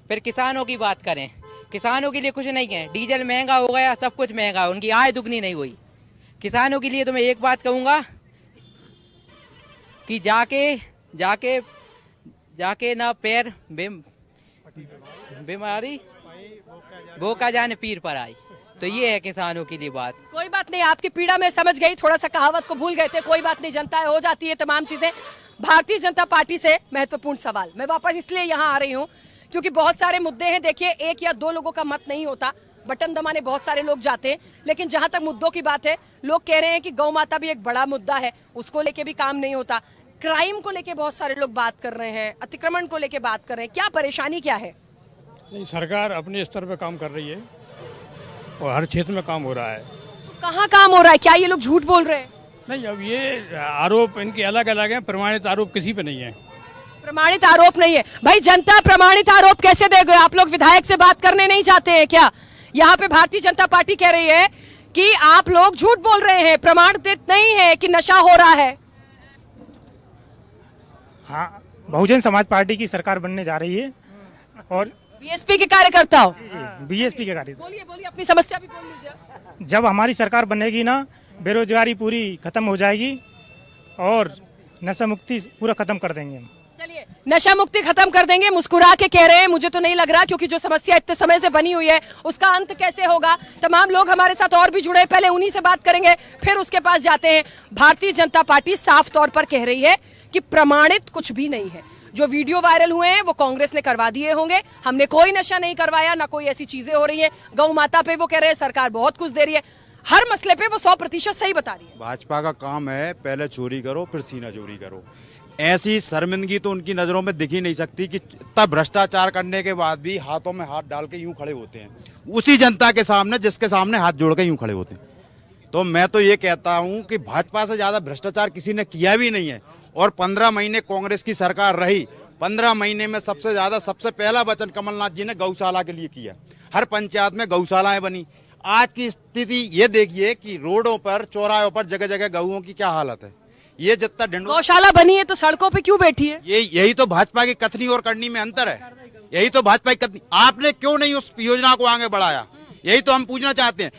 फिर किसानों की बात करें, किसानों के लिए कुछ नहीं है। डीजल महंगा हो गया, सब कुछ महंगा है, उनकी आय दुगनी नहीं हुई। किसानों के लिए तो मैं एक बात कहूँगा कि जाके ना पैर बीमारी वो का जाने पीर पर आई। तो ये है किसानों के लिए बात। कोई बात नहीं, आपकी पीड़ा में समझ गई, थोड़ा सा कहावत को भूल गए थे। कोई बात नहीं, जनता है, हो जाती है तमाम चीजें। भारतीय जनता पार्टी से महत्वपूर्ण सवाल, मैं वापस इसलिए यहाँ आ रही हूँ क्योंकि बहुत सारे मुद्दे हैं। देखिए, एक या दो लोगों का मत नहीं होता, बटन दबाने बहुत सारे लोग जाते हैं, लेकिन जहां तक मुद्दों की बात है, लोग कह रहे हैं कि गौ माता भी एक बड़ा मुद्दा है, उसको लेके भी काम नहीं होता। क्राइम को लेके बहुत सारे लोग बात कर रहे हैं, अतिक्रमण को लेके बात कर रहे हैं। क्या परेशानी क्या है? नहीं, सरकार अपने स्तर पे काम कर रही है और हर क्षेत्र में काम हो रहा है। तो कहाँ काम हो रहा है? क्या ये लोग झूठ बोल रहे हैं? नहीं, अब ये आरोप इनके अलग अलग हैं, प्रमाणित आरोप किसी पे नहीं है। प्रमाणित आरोप नहीं है भाई, जनता प्रमाणित आरोप कैसे देगी? आप लोग विधायक से बात करने नहीं चाहते हैं क्या? यहाँ पे भारतीय जनता पार्टी कह रही है कि आप लोग झूठ बोल रहे हैं, प्रमाणित नहीं है कि नशा हो रहा है। हाँ, बहुजन समाज पार्टी की सरकार बनने जा रही है और बीएसपी के कार्यकर्ता हो? बीएसपी के कार्यकर्ता। बोलिए, अपनी समस्या भी बोल लीजिए। जब हमारी सरकार बनेगी ना, बेरोजगारी पूरी खत्म हो जाएगी और नशा मुक्ति पूरा खत्म कर देंगे हम। चलिए, नशा मुक्ति खत्म कर देंगे, मुस्कुरा के कह रहे हैं। मुझे तो नहीं लग रहा, क्योंकि जो समस्या इतने समय से बनी हुई है उसका अंत कैसे होगा। तमाम लोग हमारे साथ और भी जुड़े, पहले उन्हीं से बात करेंगे, फिर उसके पास जाते हैं। भारतीय जनता पार्टी साफ तौर पर कह रही है कि प्रमाणित कुछ भी नहीं है। जो वीडियो वायरल हुए हैं वो कांग्रेस ने करवा दिए होंगे, हमने कोई नशा नहीं करवाया, ना कोई ऐसी चीजें हो रही है। गौ माता पे वो कह रहे हैं सरकार बहुत कुछ दे रही है, हर मसले पे वो 100% सही बता रही है। भाजपा का काम है पहले चोरी करो फिर सीना चोरी करो। ऐसी शर्मिंदगी तो उनकी नजरों में दिख ही नहीं सकती कि तब भ्रष्टाचार करने के बाद भी हाथों में हाथ डाल के यूं खड़े होते हैं, उसी जनता के सामने जिसके सामने हाथ जोड़ के यूं खड़े होते हैं। तो मैं तो ये कहता हूं कि भाजपा से ज्यादा भ्रष्टाचार किसी ने किया भी नहीं है। और 15 महीने कांग्रेस की सरकार रही, 15 महीने में सबसे ज्यादा, सबसे पहला वचन कमलनाथ जी ने गौशाला के लिए किया। हर पंचायत में गौशालाएं बनी। आज की स्थिति ये देखिए कि रोडों पर, चौराहों पर जगह जगह गऊओं की क्या हालत है। ये जितना गौशाला बनी है तो सड़कों पे क्यों बैठी है? यही तो भाजपा की कथनी और करनी में अंतर है। यही तो भाजपा की कथनी। आपने क्यों नहीं उस योजना को आगे बढ़ाया, यही तो हम पूछना चाहते हैं।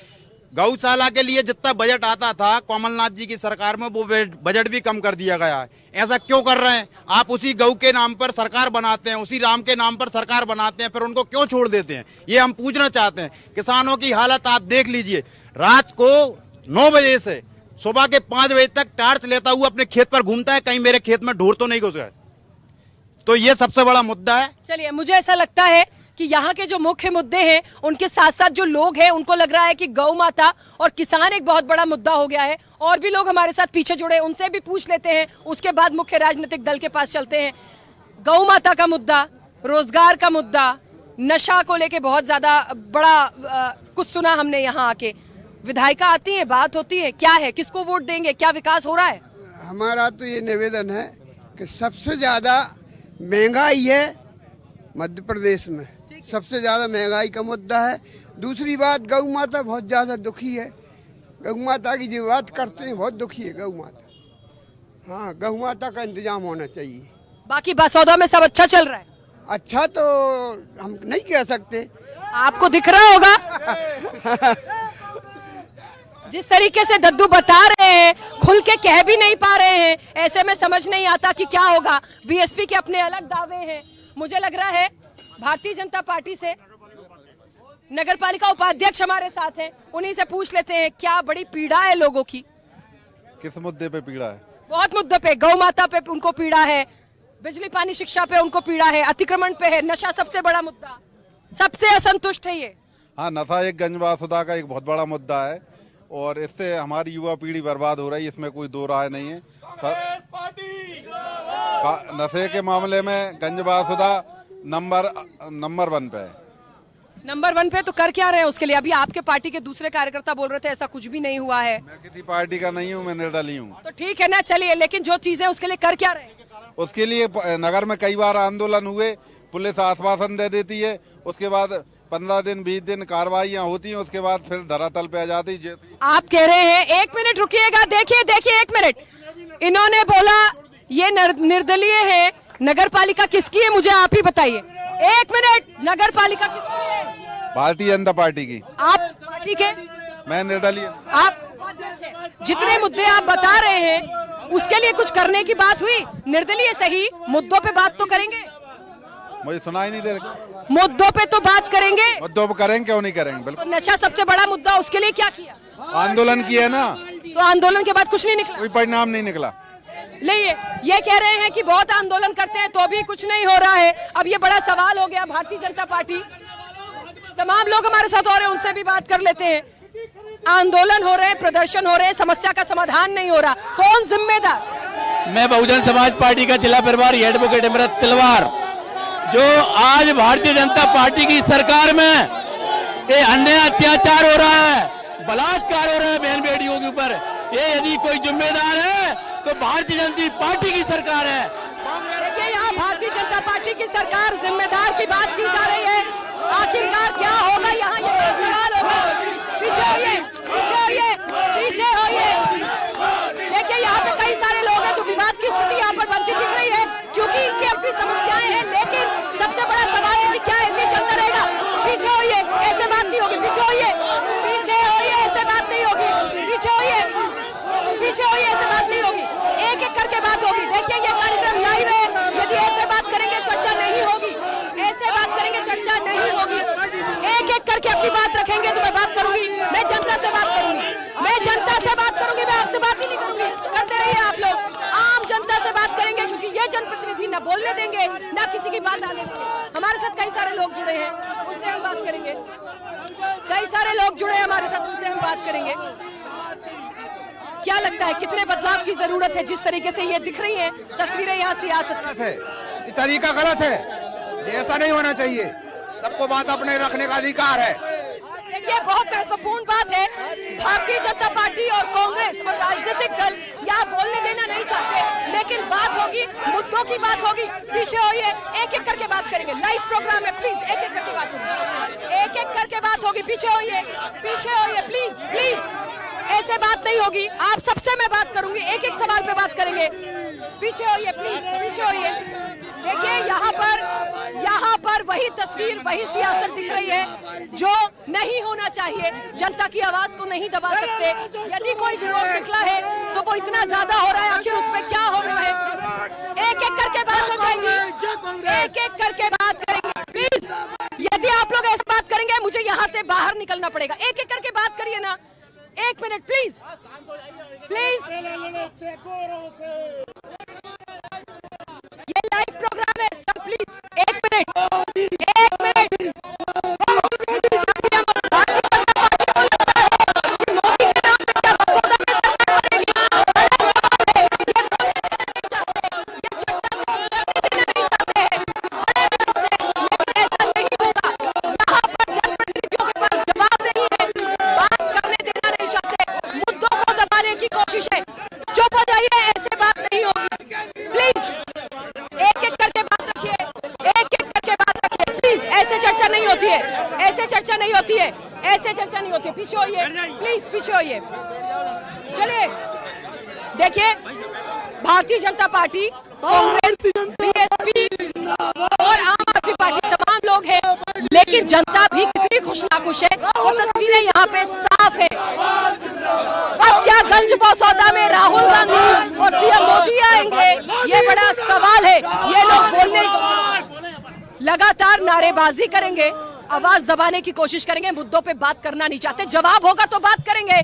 गौशाला के लिए जितना बजट आता था कमलनाथ जी की सरकार में, वो बजट भी कम कर दिया गया है। ऐसा क्यों कर रहे हैं आप? उसी गौ के नाम पर सरकार बनाते हैं, उसी राम के नाम पर सरकार बनाते हैं, फिर उनको क्यों छोड़ देते हैं, ये हम पूछना चाहते हैं। किसानों की हालत आप देख लीजिए, रात को 9 बजे से सुबह के 5 बजे तक टार्च लेता हुआ अपने खेत पर घूमता है, कहीं मेरे खेत में ढोर तो नहीं घुस गए। तो ये सबसे बड़ा मुद्दा है। चलिए, मुझे ऐसा लगता है कि यहाँ के जो मुख्य मुद्दे हैं उनके साथ साथ जो लोग हैं उनको लग रहा है कि गौ माता और किसान एक बहुत बड़ा मुद्दा हो गया है। और भी लोग हमारे साथ पीछे जुड़े, उनसे भी पूछ लेते हैं, उसके बाद मुख्य राजनीतिक दल के पास चलते हैं। गौ माता का मुद्दा, रोजगार का मुद्दा, नशा को लेके बहुत ज्यादा बड़ा कुछ सुना हमने यहाँ आके। विधायिका आती है, बात होती है, क्या है, किसको वोट देंगे, क्या विकास हो रहा है? हमारा तो ये निवेदन है कि सबसे ज्यादा महंगाई है मध्य प्रदेश में, सबसे ज्यादा महंगाई का मुद्दा है। दूसरी बात, गौ माता बहुत ज्यादा दुखी है। गौ माता की जो बात करते हैं बहुत दुखी है गौ माता। हाँ, गौ माता का इंतजाम होना चाहिए। बाकी बसौदा में सब अच्छा चल रहा है? अच्छा तो हम नहीं कह सकते, आपको दिख रहा होगा। जिस तरीके से दद्दू बता रहे हैं, खुल के कह भी नहीं पा रहे हैं, ऐसे में समझ नहीं आता कि क्या होगा। बीएसपी के अपने अलग दावे हैं। मुझे लग रहा है भारतीय जनता पार्टी से नगर पालिका उपाध्यक्ष हमारे साथ हैं, उन्हीं से पूछ लेते हैं क्या बड़ी पीड़ा है लोगों की। किस मुद्दे पे पीड़ा है? बहुत मुद्दे पे, गौ माता पे उनको पीड़ा है, बिजली पानी शिक्षा पे उनको पीड़ा है, अतिक्रमण पे है, नशा सबसे बड़ा मुद्दा, सबसे असंतुष्ट है ये। हाँ, नशा एक गंजबासुदा का एक बहुत बड़ा मुद्दा है और इससे हमारी युवा पीढ़ी बर्बाद हो रही है, इसमें कोई दो राय नहीं है। नशे के मामले में गंजबासुदा नंबर 1 पे है। नंबर 1 पे तो कर क्या रहे हैं उसके लिए? अभी आपके पार्टी के दूसरे कार्यकर्ता बोल रहे थे ऐसा कुछ भी नहीं हुआ है। मैं किसी पार्टी का नहीं हूँ, मैं निर्दलीय हूँ। तो ठीक है ना, चलिए, लेकिन जो चीजें उसके लिए कर क्या रहे हैं? उसके लिए नगर में कई बार आंदोलन हुए, पुलिस आश्वासन दे देती है, उसके बाद 15 दिन 20 दिन कार्रवाइयाँ होती हैं, उसके बाद फिर धरातल पे आ जाती है। आप कह रहे हैं, एक मिनट रुकिएगा, देखिए 1 मिनट। इन्होंने बोला ये निर्दलीय है, नगर पालिका किसकी है मुझे आप ही बताइए। 1 मिनट, नगर पालिका किसकी है? भारतीय जनता पार्टी की। आप पार्टी के? मैं निर्दलीय। आप जितने मुद्दे आप बता रहे हैं उसके लिए कुछ करने की बात हुई? निर्दलीय सही, मुद्दों पे बात तो करेंगे। मुझे सुनाई नहीं दे रहा। मुद्दों पे तो बात करेंगे। मुद्दों पे करेंगे, क्यों नहीं करेंगे? बिल्कुल। तो नशा सबसे बड़ा मुद्दा, उसके लिए क्या किया? आंदोलन किया ना। तो आंदोलन के बाद कुछ नहीं निकला? कोई परिणाम नहीं निकला। ये कह रहे हैं कि बहुत आंदोलन करते हैं तो भी कुछ नहीं हो रहा है। अब ये बड़ा सवाल हो गया। भारतीय जनता पार्टी, तमाम लोग हमारे साथ हो रहे हैं, उनसे भी बात कर लेते हैं। आंदोलन हो रहे हैं, प्रदर्शन हो रहे हैं, समस्या का समाधान नहीं हो रहा, कौन जिम्मेदार? मैं बहुजन समाज पार्टी का जिला प्रभारी एडवोकेट इमरत तिलवार, जो आज भारतीय जनता पार्टी की सरकार में ये अन्याय अत्याचार हो रहा है, बलात्कार हो रहा है बहन बेटियों के ऊपर, ये यदि कोई जिम्मेदार है तो भारतीय जनता पार्टी की सरकार है। देखिए, यहाँ भारतीय जनता पार्टी की सरकार जिम्मेदार की बात की जा रही है। आखिरकार क्या होगा यहाँ, ये सवाल होगा। पीछे होइए। देखिए, यहाँ पे कई सारे लोग हैं जो विवाद की स्थिति यहाँ पर बनती दिख रही है, क्योंकि इनकी अपनी समस्याएं हैं। लेकिन सबसे बड़ा सवाल है कि क्या ऐसे चलता रहेगा? पीछे होइए, ऐसे बात नहीं होगी। पीछे होइए, ऐसे बात नहीं होगी। पीछे होइए, ऐसे बात नहीं होगी। एक करके बात होगी। देखिए, ये कार्यक्रम लाइव है। यदि ऐसे बात करेंगे चर्चा नहीं होगी, ऐसे बात करेंगे चर्चा नहीं होगी। एक करके अपनी बात रखेंगे तो मैं बात करूंगी, मैं जनता से बात करूंगी, मैं आपसे बात ही नहीं करूंगी। करते रहिए आप लोग, आम जनता से बात करेंगे, क्योंकि ये जनप्रतिनिधि न बोलने देंगे न किसी की बात आने देंगे। हमारे साथ कई सारे लोग जुड़े हैं, उनसे हम बात करेंगे। कई सारे लोग जुड़े हैं हमारे साथ, उनसे हम बात करेंगे। क्या लगता है कितने बदलाव की जरूरत है? जिस तरीके से ये दिख रही है तस्वीरें यहाँ सियासत है, ये तरीका गलत है, ऐसा नहीं होना चाहिए। सबको बात अपने रखने का अधिकार है। देखिए, बहुत महत्वपूर्ण बात है, भारतीय जनता पार्टी और कांग्रेस और राजनीतिक दल यहाँ बोलने देना नहीं चाहते, लेकिन बात होगी, मुद्दों की बात होगी। पीछे होइए, एक करके बात करेंगे। लाइव प्रोग्राम है, प्लीज एक करके बात होगी, एक करके बात होगी। पीछे होइए प्लीज, ऐसे बात नहीं होगी। आप सबसे मैं बात करूंगी, एक सवाल पे बात करेंगे। पीछे होइए प्लीज, पीछे होइए। देखिए, यहाँ पर वही तस्वीर, वही सियासत दिख रही है जो नहीं होना चाहिए। जनता की आवाज को नहीं दबा सकते। यदि कोई विरोध निकला है तो वो इतना ज्यादा हो रहा है, आखिर उसमें क्या हो रहा है? एक करके बात हो जाएगी, एक करके बात करेंगे। प्लीज, यदि आप लोग ऐसे बात करेंगे मुझे यहाँ से बाहर निकलना पड़ेगा। एक करके बात करिए ना, 1 मिनट प्लीज। ये लाइव प्रोग्राम है सर, प्लीज 1 मिनट। ऐसे चर्चा नहीं होती है। पीछे होइए प्लीज, पीछे होइए। चलिए, देखिए, भारतीय जनता पार्टी, कांग्रेस, बीएसपी और आम आदमी पार्टी तमाम लोग हैं, लेकिन जनता भी कितनी खुशनाखुश है और तस्वीरें यहाँ पे साफ है। अब क्या गंज बसौदा में राहुल गांधी और पीएम मोदी आएंगे, ये बड़ा सवाल है। ये लोग बोलने लगातार नारेबाजी करेंगे, आवाज दबाने की कोशिश करेंगे, मुद्दों पे बात करना नहीं चाहते। जवाब होगा तो बात करेंगे।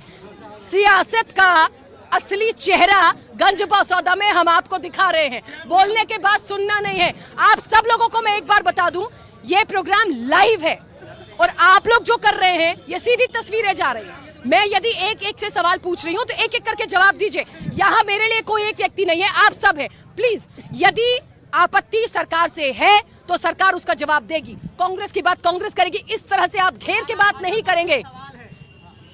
सियासत का असली चेहरा गंज बसौदा में हम आपको दिखा रहे हैं, बोलने के बाद सुनना नहीं है। आप सब लोगों को मैं एक बार बता दूं, ये प्रोग्राम लाइव है, और आप लोग जो कर रहे हैं ये सीधी तस्वीरें जा रही हैं। मैं यदि एक एक से सवाल पूछ रही हूँ तो एक एक करके जवाब दीजिए। यहाँ मेरे लिए कोई एक व्यक्ति नहीं है, आप सब है। प्लीज, यदि आपत्ति सरकार से है तो सरकार उसका जवाब देगी। कांग्रेस की बात कांग्रेस करेगी, इस तरह से आप घेर के बात नहीं करेंगे।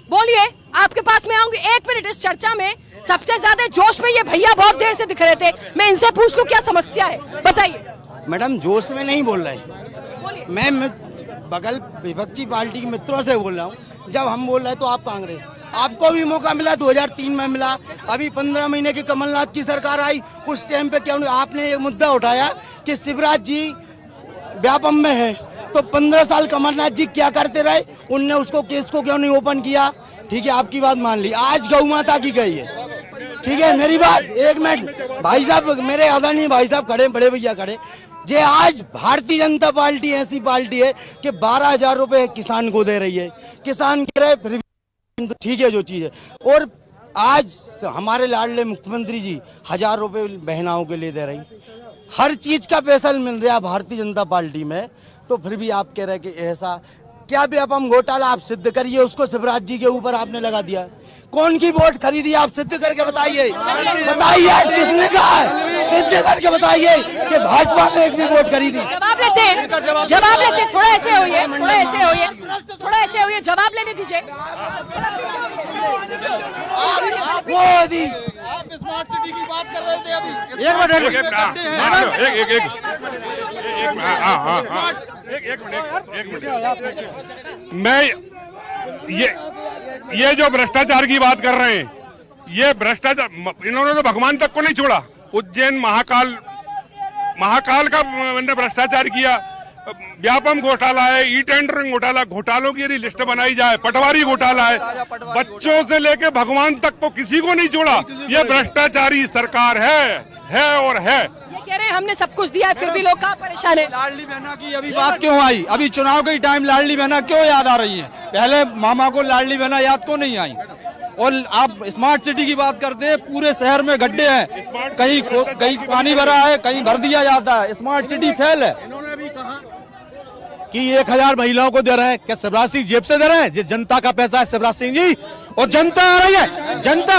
बोलिए, आपके पास में आऊंगी। 1 मिनट, इस चर्चा में सबसे ज्यादा जोश में ये भैया बहुत देर से दिख रहे थे, मैं इनसे पूछ लूं क्या समस्या है, बताइए। मैडम जोश में नहीं बोल रहे, मैं बगल विपक्षी पार्टी के मित्रों से बोल रहा हूँ। जब हम बोल रहे हैं तो आप कांग्रेस, आपको भी मौका मिला, 2003 में मिला, अभी 15 महीने की कमलनाथ की सरकार आई, उस टाइम पे क्यों आपने ये मुद्दा उठाया कि शिवराज जी व्यापम में है, तो 15 साल कमलनाथ जी क्या करते रहे, उनने उसको केस को क्यों नहीं ओपन किया? ठीक है, आपकी बात मान ली। आज गौ माता की गई है, ठीक है, मेरी बात 1 मिनट भाई साहब, मेरे आदरणीय भाई साहब खड़े, बड़े भैया खड़े, जे आज भारतीय जनता पार्टी ऐसी पार्टी है कि 12,000 रुपए किसान को दे रही है, किसान कह रहे फिर भी ठीक है जो चीज है, और आज हमारे लाडले मुख्यमंत्री जी 1,000 रुपए बहनाओं के लिए दे रही, हर चीज का पैसा मिल रहा है भारतीय जनता पार्टी में, तो फिर भी आप कह रहे कि ऐसा क्या व्यापम घोटाला आप सिद्ध करिए, उसको शिवराज जी के ऊपर आपने लगा दिया। कौन की वोट खरीदी आप सिद्ध करके बताइए, बताइए किसने कहा है, सिद्ध करके बताइए कि भाजपा ने एक भी वोट खरीदी। जवाब लेते हैं, जवाब लेते हैं, थोड़ा ऐसे होइए, थोड़ा ऐसे होइए, थोड़ा ऐसे होइए, जवाब लेने दीजिए। मोदी, आप स्मार्ट सिटी की बात कर रहे थे अभी। मैं ये जो भ्रष्टाचार की बात कर रहे हैं, ये भ्रष्टाचार इन्होंने तो भगवान तक को नहीं छोड़ा। उज्जैन महाकाल का मैंने भ्रष्टाचार किया, व्यापम घोटाला है, ई टेंडरिंग घोटाला, घोटालों की यदि लिस्ट बनाई जाए, पटवारी घोटाला है, बच्चों से लेके भगवान तक को किसी को नहीं छोड़ा। ये भ्रष्टाचारी सरकार है और है। ये कह रहे हैं हमने सब कुछ दिया है, फिर भी लोग कहाँ परेशान है। लाडली बहना की अभी बात क्यों आई? अभी चुनाव के टाइम लाडली बहना क्यों याद आ रही है? पहले मामा को लाडली बहना याद क्यों नहीं आई? और आप स्मार्ट सिटी की बात करते हैं, पूरे शहर में गड्ढे हैं, कहीं पानी भरा है, कहीं भर दिया जाता है, स्मार्ट सिटी फेल है। इन्होंने भी कहा कि 1,000 महिलाओं को दे रहे हैं, क्या शिवराज सिंह जेब से दे रहे हैं? ये जनता का पैसा है शिवराज सिंह जी, और जनता आ रही है, जनता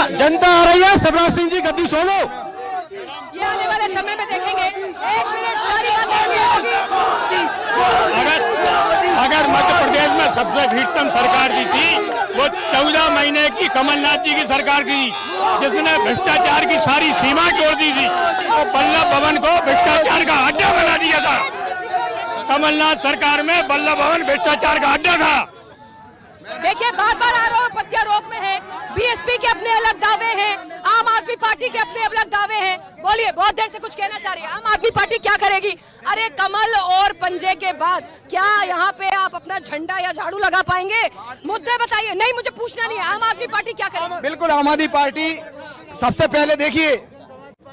आ रही है। शिवराज सिंह जी गद्दी छोड़ो। ये आने वाले समय में देखेंगे। 1 मिनट, सारी बातें होगी। अगर मध्य प्रदेश में सबसे भीषण सरकार की थी वो 14 महीने की कमलनाथ जी की सरकार की, जिसने भ्रष्टाचार की सारी सीमा तोड़ दी थी, और बल्लभ भवन को भ्रष्टाचार का अड्डा बना दिया था। कमलनाथ सरकार में बल्लभ भवन भ्रष्टाचार का अड्डा था। देखिए, बार-बार आरोप प्रत्यारोप में है, बीएसपी के अपने अलग दावे हैं, आम आदमी पार्टी के अपने अलग दावे हैं। बोलिए, बहुत देर से कुछ कहना चाह रही है। आम आदमी पार्टी क्या करेगी? अरे कमल और पंजे के बाद क्या यहाँ पे आप अपना झंडा या झाड़ू लगा पाएंगे? मुद्दे बताइए। नहीं, मुझे पूछना नहीं है, आम आदमी पार्टी क्या करेगी? बिल्कुल, आम आदमी पार्टी सबसे पहले देखिए,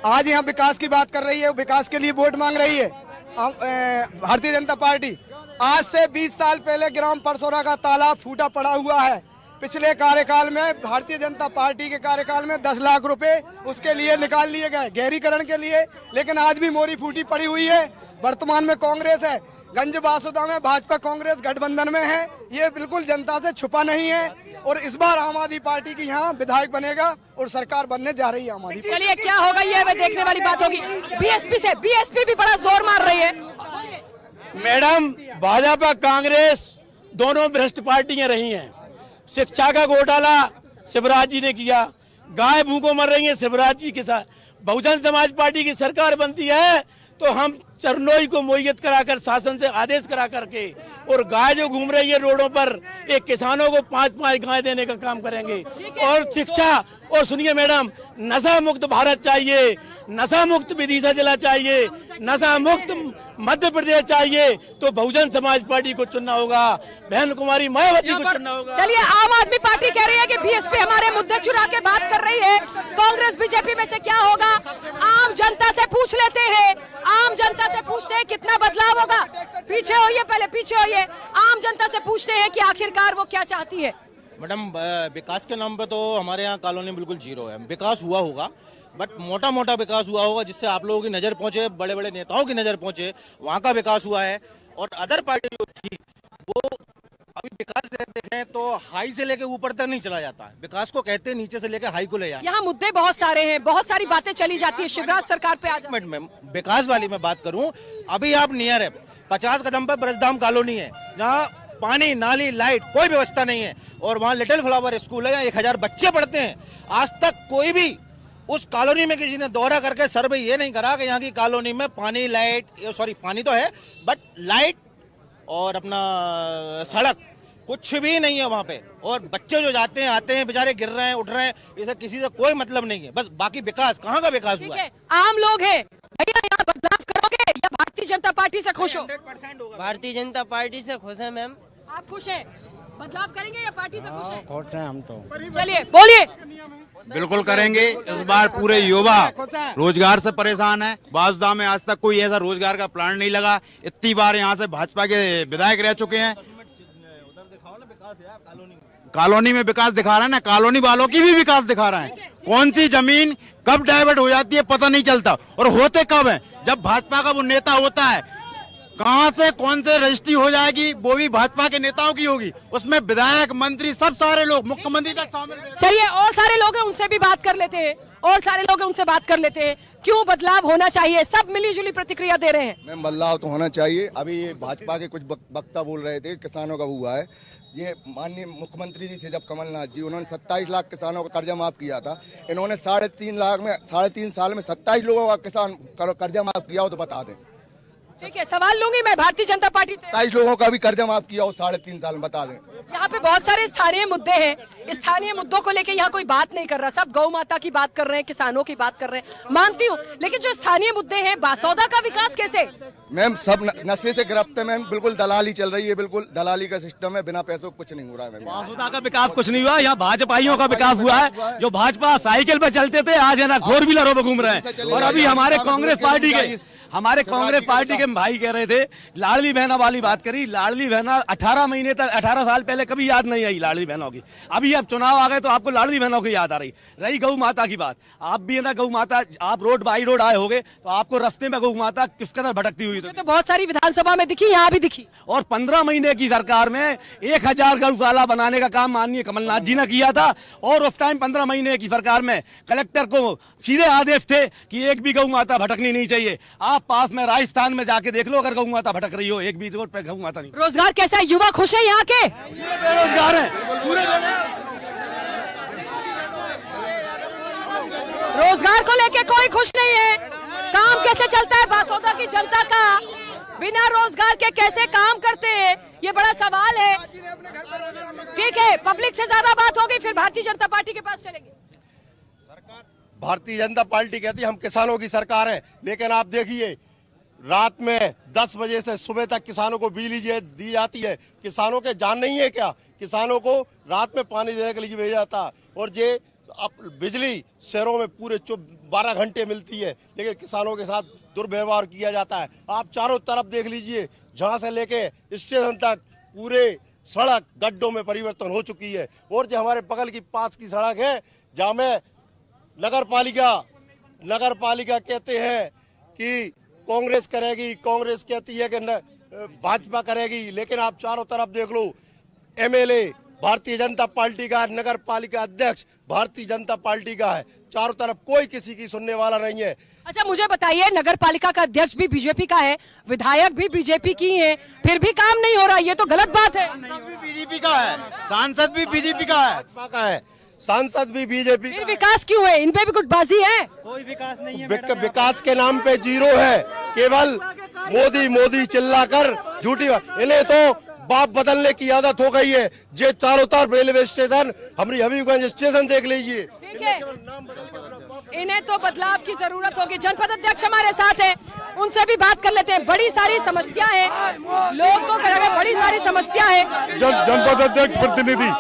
आज यहाँ विकास की बात कर रही है, विकास के लिए वोट मांग रही है भारतीय जनता पार्टी। आज से 20 साल पहले ग्राम परसोरा का तालाब फूटा पड़ा हुआ है। पिछले कार्यकाल में भारतीय जनता पार्टी के कार्यकाल में 10 लाख रुपए उसके लिए निकाल लिए गए गहरीकरण के लिए, लेकिन आज भी मोरी फूटी पड़ी हुई है। वर्तमान में कांग्रेस है, गंज बासुदा में भाजपा कांग्रेस गठबंधन में है, ये बिल्कुल जनता से छुपा नहीं है। और इस बार आम आदमी पार्टी की यहाँ विधायक बनेगा और सरकार बनने जा रही है आम आदमी। चलिए, क्या होगा ये देखने वाली बात होगी। बीएसपी भी बड़ा जोर मार रही है। मैडम, भाजपा कांग्रेस दोनों भ्रष्ट पार्टियां रही हैं। शिक्षा का घोटाला शिवराज जी ने किया, गाय भूखों मर रही है शिवराज जी के साथ। बहुजन समाज पार्टी की सरकार बनती है तो हम चरनोई को मोहियत कराकर शासन से आदेश करा करके, और गाय जो घूम रही है रोडों पर, एक किसानों को 5-5 गाय देने का काम करेंगे। और शिक्षा, और सुनिए मैडम, नशा मुक्त भारत चाहिए, नशा मुक्त विदिशा जिला चाहिए, नशा मुक्त मध्य प्रदेश चाहिए, तो बहुजन समाज पार्टी को चुनना होगा, बहन कुमारी मायावती को चुनना होगा। चलिए, आम आदमी पार्टी कह रही है कि बीएसपी हमारे मुद्दे चुरा के बात कर रही है, कांग्रेस बीजेपी में से क्या होगा? आम जनता से पूछ लेते हैं, आम जनता से पूछते हैं कितना बदलाव होगा। पीछे होइए, पहले पीछे होइए। आम जनता से पूछते हैं कि आखिरकार वो क्या चाहती है। मैडम, विकास के नाम पे तो हमारे यहाँ कॉलोनी बिल्कुल जीरो है। विकास हुआ होगा, बट मोटा मोटा विकास हुआ होगा जिससे आप लोगों की नज़र पहुंचे, बड़े बड़े नेताओं की नज़र पहुंचे, वहाँ का विकास हुआ है। और अदर पार्टी जो थी वो देखें तो हाई से लेके ऊपर तक नहीं चला जाता है। विकास को कहते हैं नीचे से लेके हाई को ले जाना। यहाँ मुद्दे बहुत सारे हैं, बहुत सारी बातें चली जाती है, शिवराज सरकार पे आ जाए। में विकास वाली मैं बात करूं, अभी आप नियर है 50 कदम पर ब्रजधाम कॉलोनी है, जहाँ पानी, नाली, लाइट कोई व्यवस्था नहीं है, और वहाँ लिटिल फ्लावर स्कूल है, यहाँ 1000 बच्चे पढ़ते हैं। आज तक कोई भी उस कॉलोनी में किसी ने दौरा करके सर्वे ये नहीं करा कि यहाँ की कॉलोनी में पानी, लाइट, सॉरी पानी तो है बट लाइट और अपना सड़क कुछ भी नहीं है वहाँ पे। और बच्चे जो जाते हैं आते हैं बेचारे गिर रहे हैं, उठ रहे हैं, इसे किसी से कोई मतलब नहीं है। बस बाकी विकास, कहाँ का विकास हुआ है? आम लोग हैं भैया, यहाँ बदलाव करोगे या भारतीय जनता पार्टी से खुश हो? भारतीय जनता पार्टी से खुश है मैम। आप खुश हैं? बदलाव करेंगे या पार्टी से खुश हैं? खुश हैं हम तो। चलिए बोलिए। बिल्कुल करेंगे। इस बार पूरे युवा रोजगार से परेशान है। वासुदा में आज तक कोई ऐसा रोजगार का प्लान नहीं लगा। इतनी बार यहाँ से भाजपा के विधायक रह चुके हैं। कॉलोनी में विकास दिखा रहे हैं ना, कॉलोनी वालों की भी विकास दिखा रहे हैं। कौन सी जमीन कब डाइवर्ट हो जाती है पता नहीं चलता, और होते कब है जब भाजपा का वो नेता होता है। कहां से कौन से रजिस्ट्री हो जाएगी वो भी भाजपा के नेताओं की होगी, उसमें विधायक, मंत्री, सब सारे लोग, मुख्यमंत्री तक शामिल। चलिए और सारे लोग हैं उनसे भी बात कर लेते हैं, और सारे लोग हैं उनसे बात कर लेते हैं। क्यों बदलाव होना चाहिए? सब मिलीजुली प्रतिक्रिया दे रहे हैं। मैम बदलाव तो होना चाहिए। अभी ये भाजपा के कुछ वक्ता बोल रहे थे किसानों का हुआ है। ये माननीय मुख्यमंत्री जी से जब कमलनाथ जी, उन्होंने 27 लाख किसानों का कर्जा माफ किया था, इन्होंने 3.5 साल में 27 लोगों का किसान कर्जा माफ किया हो तो बता दें। ठीक है, सवाल लूंगी मैं भारतीय जनता पार्टी से। 27 लोगों का भी कर्जा माफ किया हो 3.5 साल में, बता दें। यहाँ पे बहुत सारे स्थानीय मुद्दे हैं, स्थानीय मुद्दों को लेके यहाँ कोई बात नहीं कर रहा। सब गौ माता की बात कर रहे हैं, किसानों की बात कर रहे हैं, मानती हूँ, लेकिन जो स्थानीय मुद्दे हैं, बासौदा का विकास कैसे? मैम सब नशे से गिरफ्त है मैम, बिल्कुल दलाली चल रही है, बिल्कुल दलाली का सिस्टम है, बिना पैसों कुछ नहीं हो रहा है मैम। बासुदा का विकास कुछ नहीं हुआ, यहाँ भाजपाइयों का विकास हुआ है। जो भाजपा साइकिल पे चलते थे आज है ना 4 व्हीलरों पे घूम रहे हैं। और अभी हमारे कांग्रेस पार्टी के भाई कह रहे थे, लाडली बहना वाली बात करी। लाडली बहना 18 महीने तक, 18 साल पहले कभी याद नहीं आई लाडली बहनों की। अभी अब चुनाव आ गए तो आपको लाडली बहनों की याद आ रही गौ माता की बात। आप भी है ना गौ माता, आप रोड बाई रोड आए होगे तो आपको रास्ते में गौ माता किस कदर भटकती हुई तो बहुत सारी विधानसभा में दिखी, यहाँ भी दिखी। और 15 महीने की सरकार में 1000 गौशाला बनाने का काम माननीय कमलनाथ जी ने किया था। और उस टाइम 15 महीने की सरकार में कलेक्टर को सीधे आदेश थे कि एक भी गौ माता भटकनी नहीं चाहिए। आप पास में राजस्थान में जाके देख लो, अगर गौ माता भटक रही हो एक भी रोड पे गौ माता नहीं। रोजगार कैसा है? युवा खुश है यहाँ के? बेरोजगार है पूरे। रोजगार को लेके कोई खुश नहीं है। काम कैसे चलता है बासौदा की जनता का? बिना रोजगार के कैसे काम करते हैं, ये बड़ा सवाल है। ठीक है, पब्लिक से ज्यादा बात होगी, फिर भारतीय जनता पार्टी के पास चलेंगे। भारतीय जनता पार्टी कहती है हम किसानों की सरकार है, लेकिन आप देखिए रात में 10 बजे से सुबह तक किसानों को बिजली दी जाती है। किसानों के जान नहीं है क्या? किसानों को रात में पानी देने के लिए भेजा जाता है, और ये बिजली शहरों में पूरे 12 घंटे मिलती है, लेकिन किसानों के साथ दुर्व्यवहार किया जाता है। आप चारों तरफ देख लीजिए, जहां से लेके स्टेशन तक पूरे सड़क गड्ढों में परिवर्तन हो चुकी है। और जो हमारे बगल की पास की सड़क है, जहाँ में नगर पालिका कहते हैं कि कांग्रेस करेगी, कांग्रेस कहती है कि भाजपा करेगी, लेकिन आप चारों तरफ देख लो, एमएलए भारतीय जनता पार्टी का, नगर पालिका अध्यक्ष भारतीय जनता पार्टी का है। चारों तरफ कोई किसी की सुनने वाला नहीं है। अच्छा मुझे बताइए, नगर पालिका का अध्यक्ष भी बीजेपी का है, विधायक भी बीजेपी की है, फिर भी काम नहीं हो रहा, ये तो गलत बात है। बीजेपी का है, सांसद भी बीजेपी का है, सांसद भी बीजेपी। फिर विकास क्यों है? इन पे भी कुछ बाजी है? कोई विकास नहीं है। विकास के नाम पे जीरो है, केवल मोदी चिल्लाकर झूठी बात। इन्हें तो बाप बदलने की आदत हो गई है। जे चारों तरफ रेलवे स्टेशन, हमारी हबीबगंज स्टेशन देख लीजिए। ठीक है, इन्हें तो बदलाव की जरूरत होगी। जनपद अध्यक्ष हमारे साथ है, उनसे भी बात कर लेते हैं। बड़ी सारी समस्या है, लोग तो कह रहे बड़ी सारी समस्या है। जनपद अध्यक्ष प्रतिनिधि,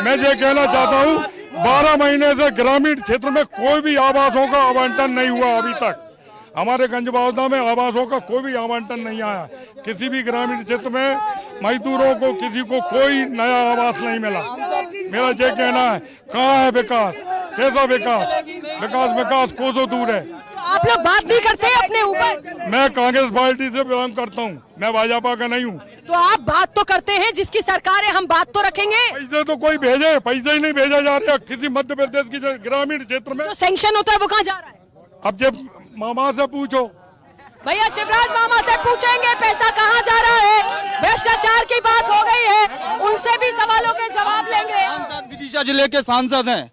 मैं ये कहना चाहता हूँ, 12 महीने से ग्रामीण क्षेत्र में कोई भी आवासों का आवंटन नहीं हुआ। अभी तक हमारे गंजबावदा में आवासों का कोई भी आवंटन नहीं आया। किसी भी ग्रामीण क्षेत्र में मजदूरों को, किसी को कोई नया आवास नहीं मिला। मेरा ये कहना है, कहाँ है विकास? कैसा विकास? विकास कोसों दूर है। आप लोग बात नहीं करते अपने ऊपर? मैं कांग्रेस पार्टी से बिलोंग करता हूँ, मैं भाजपा का नहीं हूँ। तो आप बात तो करते हैं, जिसकी सरकार है हम बात तो रखेंगे। पैसे तो कोई भेजे, पैसे ही नहीं भेजा जा रहा किसी मध्य प्रदेश की ग्रामीण क्षेत्र में। जो सैंक्शन होता है वो कहाँ जा रहा है? अब जब मामा से पूछो भैया, शिवराज मामा से पूछेंगे पैसा कहाँ जा रहा है। भ्रष्टाचार की बात हो गई है, उनसे भी सवालों के जवाब लेंगे। विदिशा जिले के सांसद हैं,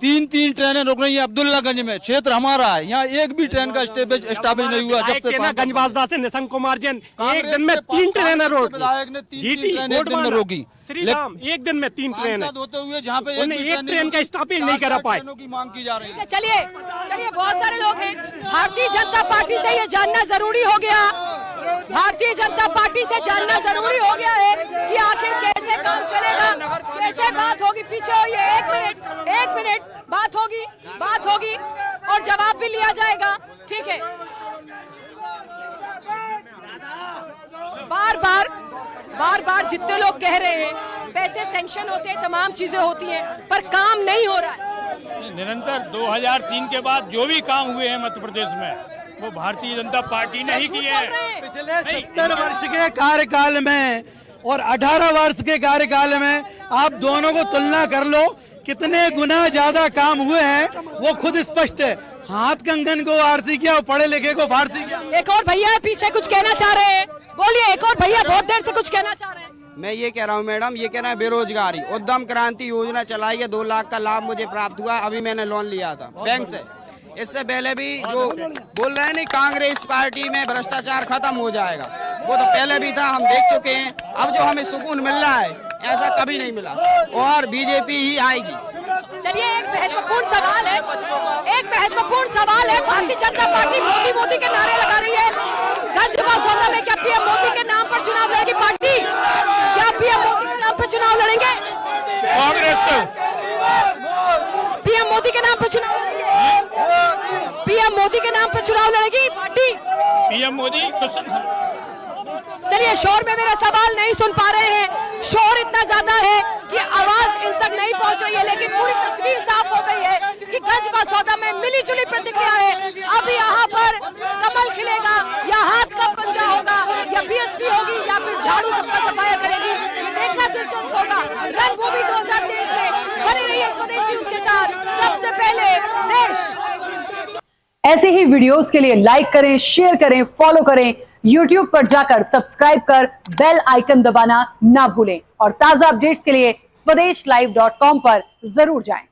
3 ट्रेनें रुक रही हैं अब्दुल्लागंज में, क्षेत्र हमारा है, यहाँ एक भी ट्रेन का स्टॉपेज नहीं हुआ। जब से गंजबाजदा से निशंक कुमार जैन एक दिन में 3 ट्रेनें रोकी, रोकी श्री राम, एक दिन में 3 ट्रेन होते हुए जहाँ पे एक ट्रेन का स्टॉपेज नहीं करा पाए। की मांग की जा रही है। चलिए बहुत सारे लोग हैं। भारतीय जनता पार्टी से ये जानना जरूरी हो गया, भारतीय जनता पार्टी से जानना जरूरी हो गया है कि आखिर कैसे काम चलेगा, कैसे बात होगी। पीछे होइए, एक मिनट बात होगी और जवाब भी लिया जाएगा, ठीक है। बार बार जितने लोग कह रहे हैं पैसे सैंक्शन होते हैं, तमाम चीजें होती हैं, पर काम नहीं हो रहा है। निरंतर 2003 के बाद जो भी काम हुए हैं मध्य प्रदेश में वो भारतीय जनता पार्टी ने ही किए हैं। पिछले 70 वर्ष के कार्यकाल में और 18 वर्ष के कार्यकाल में आप दोनों को तुलना कर लो, कितने गुना ज्यादा काम हुए हैं वो खुद स्पष्ट है। हाथ कंगन को आरसी किया और पढ़े लिखे को फारसी किया। एक और भैया पीछे कुछ कहना चाह रहे हैं, बोलिए। एक और भैया बहुत देर से कुछ कहना चाह रहे हैं। मैं ये कह रहा हूँ मैडम, ये कह रहा है बेरोजगारी, उद्यम क्रांति योजना चलाई है, 2 लाख का लाभ मुझे प्राप्त हुआ। अभी मैंने लोन लिया था बैंक से। इससे पहले भी जो बोल रहे हैं नहीं कांग्रेस पार्टी में भ्रष्टाचार खत्म हो जाएगा, वो तो पहले भी था, हम देख चुके हैं। अब जो हमें सुकून मिल रहा है ऐसा कभी नहीं मिला, और बीजेपी ही आएगी। चलिए, एक महत्वपूर्ण सवाल है। भारतीय जनता पार्टी मोदी के नारे लगा रही है। गंजबासौदा में क्या पीएम मोदी के नाम पर चुनाव लड़ेगी पार्टी? क्या पीएम मोदी के नाम पर चुनाव लड़ेंगे? कांग्रेस पीएम मोदी के नाम पर चुनाव लड़ेंगे? पीएम मोदी के नाम पर चुनाव लड़ेगी पार्टी? पीएम मोदी चलिए, शोर में मेरा सवाल नहीं सुन पा रहे हैं, शोर इतना ज्यादा है कि आवाज इन तक नहीं पहुंच रही है, लेकिन पूरी तस्वीर साफ हो गई है कि गंजबासौदा में मिली जुली प्रतिक्रिया है। अब यहाँ पर कमल खिलेगा या हाथ का पंजा होगा या बीएसपी होगी या फिर झाड़ू सबका सफाया करेगी, ये देखना दिलचस्प होगा। रंगभूमि 2023 में बनी रही है स्वदेश न्यूज के साथ, सबसे पहले देश। ऐसे ही वीडियोस के लिए लाइक करें, शेयर करें, फॉलो करें, YouTube पर जाकर सब्सक्राइब कर बेल आइकन दबाना ना भूलें और ताजा अपडेट्स के लिए SwadeshLive.com पर जरूर जाएं।